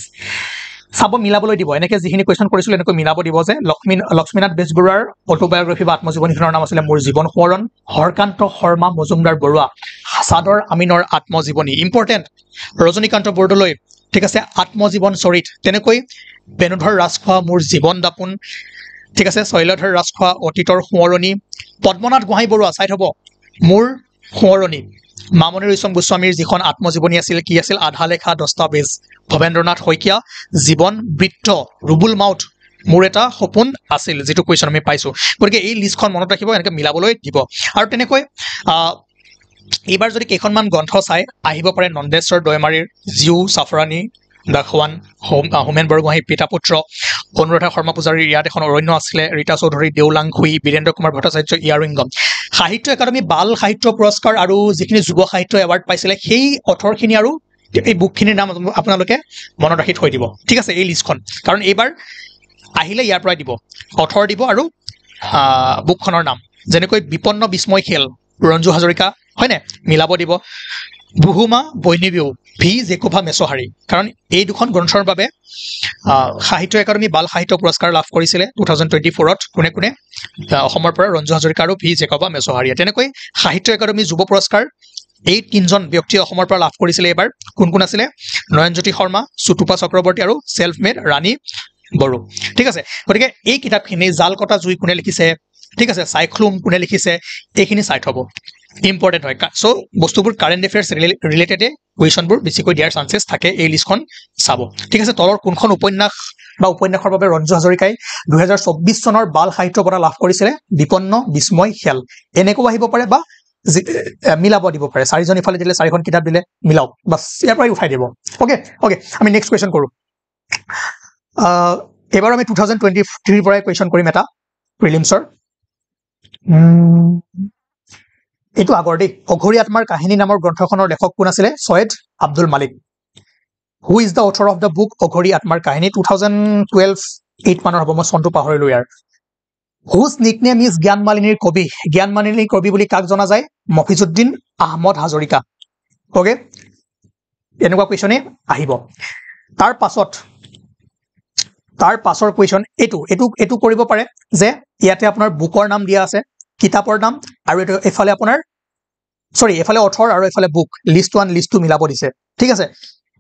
সাব মিলাবলৈ দিব এনেকে যিখিনি কোৱেশ্চন কৰিছিল এনেকৈ মিলাব দিব যে লক্ষ্মীনাথ বেজবৰুৱাৰ অটোবায়োগ্ৰাফি বা আত্মজীৱনীখনৰ নাম আছিল মোৰ জীৱন সোঁৱৰণ হৰকান্ত শৰ্মা মজুমদাৰ বৰুৱা সাদৰ আমিনৰ আত্মজীৱনী ইম্পৰ্টেন্ট ৰজনীকান্ত বৰদলৈ ঠিক আছে আত্মজীৱন চৰিত তেনেকৈ বেনুধৰ ৰাজখোৱা মোৰ জীৱন দাপোন ঠিক আছে শৈলধৰ ৰাজখোৱা অতীতৰ সোঁৱৰণী পদ্মনাথ গোহাঁই বৰুৱা চাই থব মোৰ সোঁৱৰণী মামনি ৰয়ছম গোস্বামীৰ যিখন আত্মজীৱনী আছিল কি আছিল আধা লেখা দস্তাবেজ ভবেন্দ্ৰনাথ শইকীয়া জীৱন বৃত্ত ৰুবুল মাউত মোৰ এটা সপোন আছিল যেটো কোৱেশ্চন আমি পাইছো গতিকে এই লিষ্টখন মনত ৰাখিব এনেকৈ মিলাবলৈ দিব আৰু তেনেকৈ এবাৰ যদি কেইখনমান গ্ৰন্থ চাই আহিব পাৰে নন্দেশ্বৰ দয়মাৰীৰ জিউ সাফৰানী দাখৱান হোমেন বৰগোহাঁই পিতা পুত্ৰ অনুৰাধা শৰ্মা পূজাৰীৰ ইয়াত এখন অৰণ্য আছিলে ৰীতা চৌধুৰী দেউলাংখুই বীৰেন্দ্ৰ কুমাৰ ভট্টাচাৰ্য ইয়াৰিংগম সাহিত্য একাডেমি বাল সাহিত্য পুৰস্কাৰ আৰু যিখিনি যুৱ সাহিত্য এৱাৰ্ড পাইছিলে সেই অথৰখিনি আৰু এই বুকখিনিৰ নাম আপোনালোকে মনত ৰাখি থৈ দিব ঠিক আছে এই লিষ্টখন কাৰণ এবাৰ আহিলে ইয়াৰ পৰাই দিব অথৰ দিব আৰু বুকখনৰ নাম যেনেকৈ বিপন্ন বিস্ময় খেল ৰঞ্জু হাজৰিকা হয়নে মিলাব দিব বুহুমা বৈনিবিউ ভি জেকোভা মেছহাৰী কাৰণ এই দুখন গ্ৰন্থৰ বাবে সাহিত্য একাডেমি বাল সাহিত্য পুৰস্কাৰ লাভ কৰিছিলে 2024ত কোনে কোনে অসমৰ পৰা ৰঞ্জু হাজৰিকা আৰু ভি জেকোভা মেছহাৰী তেনেকৈ সাহিত্য একাডেমি যুৱ পুৰস্কাৰ এই তিনজন ব্যক্তি অসমৰ পৰা লাভ কৰিছিলে এবাৰ কোন কোন আছিল নয়নজ্যোতি শৰ্মা সুতুপা চক্ৰৱৰ্তী আৰু সেলফ মেড ৰাণী বড়ো ঠিক আছে গতিকে এই কিতাপখিনি জাল কটা জুই কোনে লিখিছে ঠিক আছে সাইক্লুম কোনে লিখিছে এইখিনি চাই থব ইম্পৰ্টেন্ট হয় সো বস্তুবোৰ কাৰেন্ট এফেয়াৰ্স ৰিলেটেড কোৱেশ্চনবোৰ বেছিকৈ দিয়াৰ চান্সেস থাকে এই লিষ্টখন চাব ঠিক আছে তলৰ কোনখন উপন্যাস বা উপন্যাসৰ বাবে ৰঞ্জু হাজৰিকাই 2024 চনৰ বাল সাহিত্য বঁটা লাভ কৰিছিলে বিপন্ন বিস্ময় খেল এনেকৈ আহিব পাৰে বা মিলাব দিব পাৰে চাৰিজন ইফালে দিলে চাৰিখন কিতাপ দিলে মিলাও বাস ইয়াৰ পৰাই উঠাই দিব ওকে আমি নেক্সট কোৱেশ্চন কৰো এবাৰ আমি 2023 পৰা কোৱেশ্চন কৰিম এটা প্ৰিলিমছৰ এইটো আগৰ দেই অঘৰী আত্মাৰ কাহিনী নামৰ গ্ৰন্থখনৰ লেখক কোন আছিল Syed Abdul Malik who is the author of the book অঘৰী আত্মাৰ কাহিনী 2012 8 মানৰ হ'ব মই চনটো পাহৰিলো ইয়াৰ হুজ নিকনেম ইজ জ্ঞান মালিনীৰ কবি বুলি কাক জনা যায় মফিজুদ্দিন আহমদ হাজৰিকা ওকে এনেকুৱা কোৱেশ্চনে আহিব তাৰ পাছৰ কোৱেশ্চন এইটো কৰিব পাৰে যে ইয়াতে আপোনাৰ বুকৰ নাম দিয়া আছে কিতাপৰ নাম আৰু এফালে আপোনাৰ এফালে অথৰ আৰু এফালে বুক লিষ্ট 1 লিষ্ট 2 মিলাব দিছে ঠিক আছে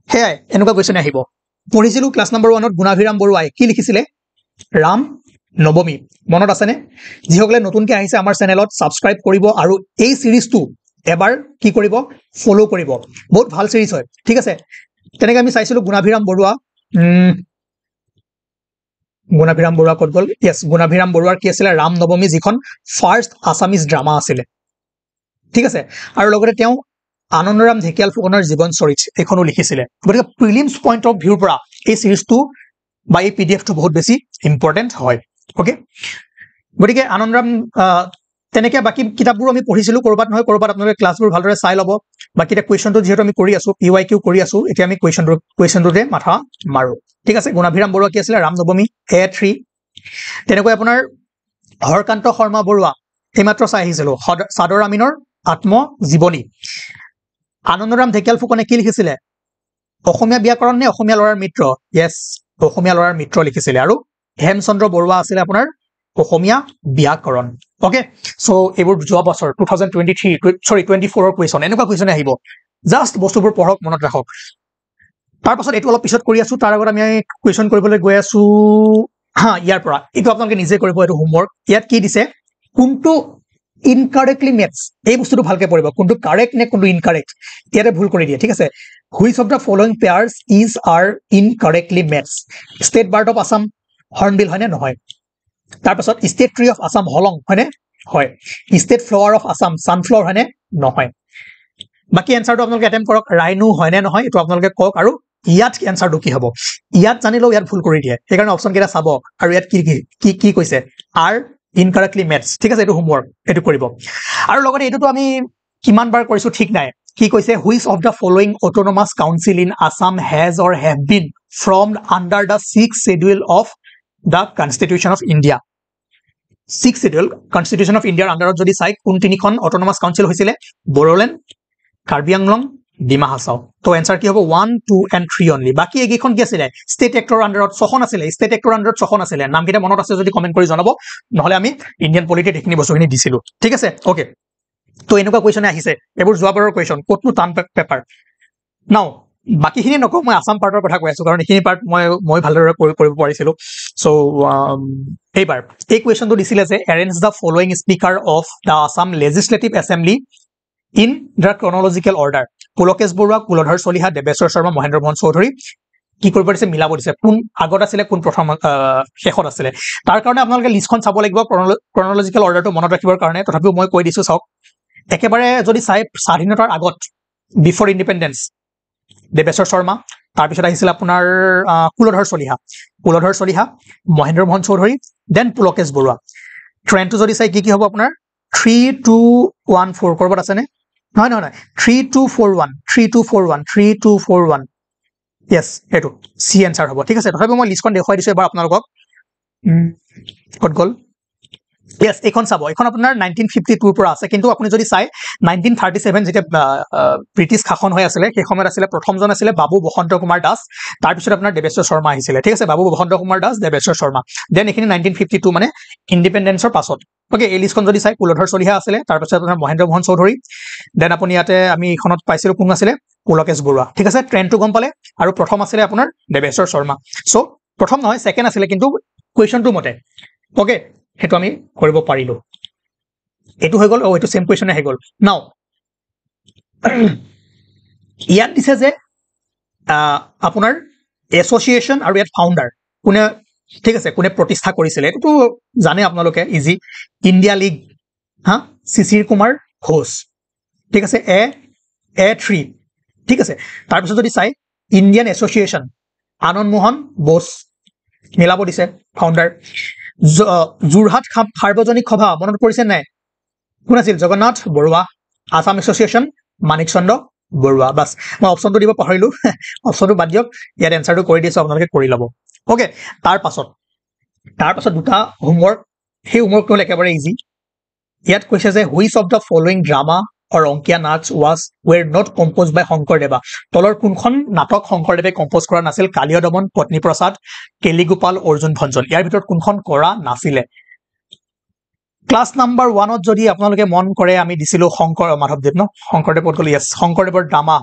হেয়াই এনেকুৱা কোৱেশ্চন আহিব পঢ়িছিলো ক্লাছ নম্বৰ 1ত গুণাভিৰাম বৰুৱাই কি লিখিছিলে ৰাম নৱমী মনত আছেনে যিসকলে নতুনকৈ আহিছে আমাৰ চেনেলত সাবস্ক্ৰাইব কৰিব আৰু এই সিৰিজটো এবাৰ কি কৰিব ফলো কৰিব বহুত ভাল সিৰিজ হয় ঠিক আছে তেনেকৈ আমি চাইছিলো গুণাভিৰাম বৰুৱা ক'ত গ'ল ইয়েস গুণাভিৰাম বৰুৱাৰ কি আছিল ৰাম নৱমী যিখন ফাৰ্ষ্ট আসামিজ ড্ৰামা আছিল ঠিক আছে আৰু লগতে তেওঁ আনন্দৰাম ঢেকিয়াল ফুকনৰ জীৱন চৰিত এখনো লিখিছিলে গতিকে প্ৰিলিমছ পইণ্ট অফ ভিউৰ পৰা এই সিৰিজটো বা এই পিডিএফটো বহুত বেছি ইম্পৰ্টেন্ট হয় ওকে গতিকে আনন্দৰাম তেনেকৈ বাকি কিতাপবোৰ আমি পঢ়িছিলো কৰবাত নহয় কৰবাত আপোনালোকে ক্লাছবোৰ ভালদৰে চাই ল'ব বাকি এটা কুৱেশ্যনটো যেহেতু আমি কৰি আছো PYQ কৰি আছো এতিয়া আমি কুৱেশ্যনটোতে মাথা মাৰো ঠিক আছে গুণাভিৰাম বৰুৱা কি আছিল ৰাম নৱমী A3 তেনেকৈ আপোনাৰ হৰকান্ত শৰ্মা বৰুৱা এইমাত্ৰ চাই আহিছিলো সাদৰ আমিনৰ আত্মজীৱনী আনন্দৰাম ঢেকিয়াল ফুকনে কি লিখিছিলে অসমীয়া ব্যাকৰণ নে অসমীয়া ল'ৰাৰ মিত্ৰ ইয়েস অসমীয়া ল'ৰাৰ মিত্ৰ লিখিছিলে আৰু হেমচন্দ্ৰ বৰুৱা আছিল আপোনাৰ অসমীয়া ব্যাকৰণ ওকে সো এইবোৰ যোৱা বছৰ 24ৰ কোৱেশ্চন এনেকুৱা কোৱেশ্চন আহিব জাস্ট বস্তুবোৰ পঢ়ক মনত ৰাখক তাৰ পাছত এটো অলপ পিছত কৰি আছো তাৰ আগত আমি কোৱেশ্চন কৰিবলৈ গৈ আছো ইয়াৰ পৰা এটো আপোনালোকে নিজে কৰিব এটো হোমৱৰ্ক ইয়াত কি দিছে কোনটো ইনকাৰেক্টলি মেটস এই বস্তুটো ভালকে পঢ়িব কোনটো কাৰেক্ট নে কোনটো ইনকাৰেক্ট ইয়াতে ভুল কৰি দিয়ে ঠিক আছে which of the following pairs is are incorrectly মেটস state bird of Assam hornbill হয়নে নহয় তাৰ পাছত ষ্টেট ট্ৰি অফ আসাম হলং হয়নে হয় ষ্টেট ফ্লাৱাৰ অফ আসাম সানফ্লাৱাৰ হয়নে নহয় বাকি এনসাৰটো আপোনালোকে এটেম্প কৰক ৰাইনো হয়নে নহয় এটো আপোনালোকে কক আৰু ইয়াত এনসাৰটো কি হ'ব ইয়াত জানিলেও ইয়াত ভুল কৰি দিয়ে সেইকাৰণে অপচন কেইটা চাব আৰু ইয়াত কি কৈছে আৰ ইনকাৰেক্টলি মেটস ঠিক আছে এটো হোমৱৰ্ক এটো কৰিব আৰু লগতে এটোটো আমি কিমান বাৰ কৰিছো ঠিক নাই কি কৈছে which of the following autonomous council in Assam has or have been formed under the 6th schedule of the Constitution of India 6th schedule Constitution of India আন্ডাৰত যদি চাই কোন তিনিখন অটোনমাস কাউন্সিল হৈছিলে বড়োলেণ্ড কাৰ্বি আংলং ডিমা হাছাও তো এনসাৰ কি হ'ব 1 2 and 3 অনলি বাকি এগিখন কি আছিল ষ্টেট এক্টৰ আন্ডাৰত ছখন আছিল ষ্টেট এক্টৰ আন্ডাৰত ছখন আছিল নামকেইটা মনত আছে যদি কমেন্ট কৰি জনাব নহলে আমি ইন্ডিয়ান পলিটিত এখিনি বস্তুখিনি দিছিলো ঠিক আছে ওকে তো এনেকুৱা কোৱেশ্চন আহিছে এবোৰ যোৱাবাৰৰ কোৱেশ্চন কতনো টান পেপাৰ নাও বাকিখিনি নকওঁ মই আসাম পাৰ্টৰ কথা কৈ আছো কাৰণ এইখিনি পাৰ্ট মই ভালদৰে কৰিব পাৰিছিলো সো এইবাৰ এই কোৱেশ্চনটো দিছিলে যে arrange the following speaker of the Assam legislative assembly in the chronological order Pulakesh Barua Kuladhar Chaliha Debeswar Sarma Mahendra Mohan Choudhury কি কৰিব দিছে মিলাব দিছে কোন আগত আছিলে কোন প্ৰথম শেষত আছিলে তাৰ কাৰণে আপোনালোকে লিষ্টখন চাব লাগিব ক্ৰনলজিকেল অৰ্ডাৰটো মনত ৰাখিবৰ কাৰণে তথাপিও মই কৈ দিছো চাওক একেবাৰে যদি চাই স্বাধীনতাৰ আগত বিফৰ ইন্ডিপেন্ডেন্স দেৱেশ্বৰ শৰ্মা তাৰ পিছত আহিছিল আপোনাৰ কুলধৰ চলিহা মহেন্দ্ৰ মোহন চৌধুৰী দেন পুলকেশ বৰুৱা ট্ৰেণ্ডটো যদি চাই কি হ'ব আপোনাৰ 3214 কৰবাত আছে নে নহয় 3241 yes এটো সি এনসাৰ হ'ব ঠিক আছে তথাপি মই লিষ্টখন দেখুৱাই দিছো এবাৰ আপোনালোকক কত গল yes এখন চাব এখন আপোনাৰ 1952 পৰা আছে কিন্তু আপুনি যদি চাই 1937 যেতিয়া ব্ৰিটিছ শাসন হৈ আছিল সেই সময়ত আছিল প্ৰথমজন আছিল বাবু বসন্ত কুমাৰ দাস তাৰ পিছত আপোনাৰ দেৱেশ্বৰ শৰ্মা আহিছিল ঠিক আছে বাবু বসন্ত কুমাৰ দাস দেৱেশ্বৰ শৰ্মা দেন এখিনি 1952 মানে ইন্ডিপেন্ডেন্সৰ পাছত ওকে এই লিষ্টখন যদি চাই কুলধৰ চলিহা আছিল তাৰ পিছত আপোনাৰ মহেন্দ্ৰ মোহন চৌধুৰী দেন আপুনি ইয়াতে আমি এখনত পাইছিলো কোন আছিল পুলকেশ বৰুৱা ঠিক আছে ট্ৰেণ্ডটো গম পালে আৰু প্ৰথম আছিল আপোনাৰ দেৱেশ্বৰ শৰ্মা সো প্ৰথম নহয় সেকেন্ড আছিল কিন্তু কোৱেশ্চনটো মতে ওকে হেতু আমি কৰিব পাৰিলো এটো হৈ গল এটো সেম কোৱেশ্চনে হৈ গল নাও ইয়াত দিছে যে আপোনাৰ এছ'চিয়েচন আৰু ইয়াত ফাউণ্ডাৰ কোনে ঠিক আছে কোনে প্ৰতিষ্ঠা কৰিছিল এটো জানে আপোনালোকে ইজি ইণ্ডিয়া লীগ শিশিৰ কুমাৰ ঘোষ ঠিক আছে A3 ঠিক আছে তাৰ পিছত যদি চাই ইণ্ডিয়ান এছ'চিয়েচন আনন্দ মোহন বোস মিলাব দিছে ফাউণ্ডাৰ যোৰহাট সাৰ্বজনিক সভা মনত পৰিছে নাই কোন আছিল জগন্নাথ বৰুৱা আসাম এছ'চিয়েশ্যন মানিক চন্দ্ৰ বৰুৱা বাছ মই অপশ্যনটো দিব পাহৰিলোঁ অপশ্যনটো বাদ দিয়ক ইয়াত এনচাৰটো কৰি দিছোঁ আপোনালোকে কৰি ল'ব অ'কে তাৰ পাছত দুটা হোমৱৰ্ক সেই হোমৱৰ্কটো হ'ল একেবাৰে ইজি ইয়াত কৈছে যে which of the following drama or Ankiya nuts were not composed by Sankardeva তলৰ কোনখন নাটক শংকৰদেৱে কম্প'জ কৰা নাছিল কালীয় দমন পত্নীপ্ৰসাদ কেলিগোপাল অৰ্জুন ভঞ্জন ইয়াৰ ভিতৰত কোনখন কৰা নাছিলে ক্লাছ নাম্বাৰ 1ত যদি আপোনালোকে মন কৰে আমি দিছিলো মাধৱদেৱ ন শংকৰদেৱত গ'লে ইয়েছ শংকৰদেৱৰ ড্ৰামা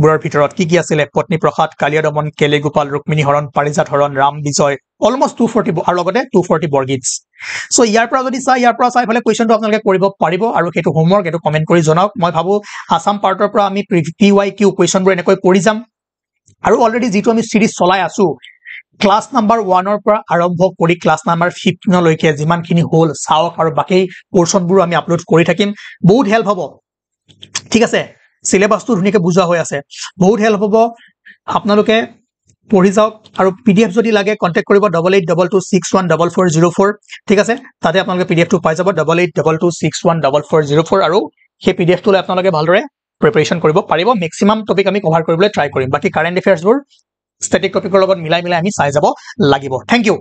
বোৰৰ ভিতৰত কি আছিলে পত্নীপ্ৰসাদ কালীয় দমন কেলিগোপাল ৰুক্মিণী হৰণ পাৰিজাত হৰণ ৰাম বিজয় অলমষ্ট 240 আৰু লগতে 240 বৰগীত সো ইয়াৰ পৰা যদি ইয়াৰ পৰা চাই ফেলে কোৱেশ্চনটো আপোনালোকে কৰিব পাৰিব আৰু সেইটো হোমৱৰ্ক এটো কমেন্ট কৰি জনাওক মই ভাবো আসাম পাৰ্টৰ পৰা আমি PYQ কোৱেশ্চনবোৰ এনেকৈ কৰি যাম আৰু অলৰেডি যেটো আমি সিৰিজ চলাই আছো ক্লাছ নাম্বাৰ 1ৰ পৰা আৰম্ভ কৰি ক্লাছ নাম্বাৰ 15 লৈকে যিমানখিনি হ'ল চাওক আৰু বাকি পোৰশনবোৰ আমি আপলোড কৰি থাকিম বহুত হেল্প হ'ব ঠিক আছে সিলেবাসটো ধুনিকে বুজা হৈ আছে বহুত হেল্প হ'ব আপোনালোকে পঢ়ি যাওক আৰু PDF যদি লাগে কন্টাক্ট কৰিব 8822614404 ঠিক আছে তাতে আপোনালোকে PDF টো পাই যাব 8822614404 আৰু সেই PDF টো লৈ আপোনালোকে ভালদৰে প্ৰিপাৰেচন কৰিব পাৰিব মেক্সিমাম টপিক আমি কভাৰ কৰিবলৈ ট্ৰাই কৰিম বাকি কাৰেন্ট এফেয়াৰ্সবোৰ ষ্টেটিক টপিকৰ লগত মিলাই আমি চাই যাব লাগিব থ্যাংক ইউ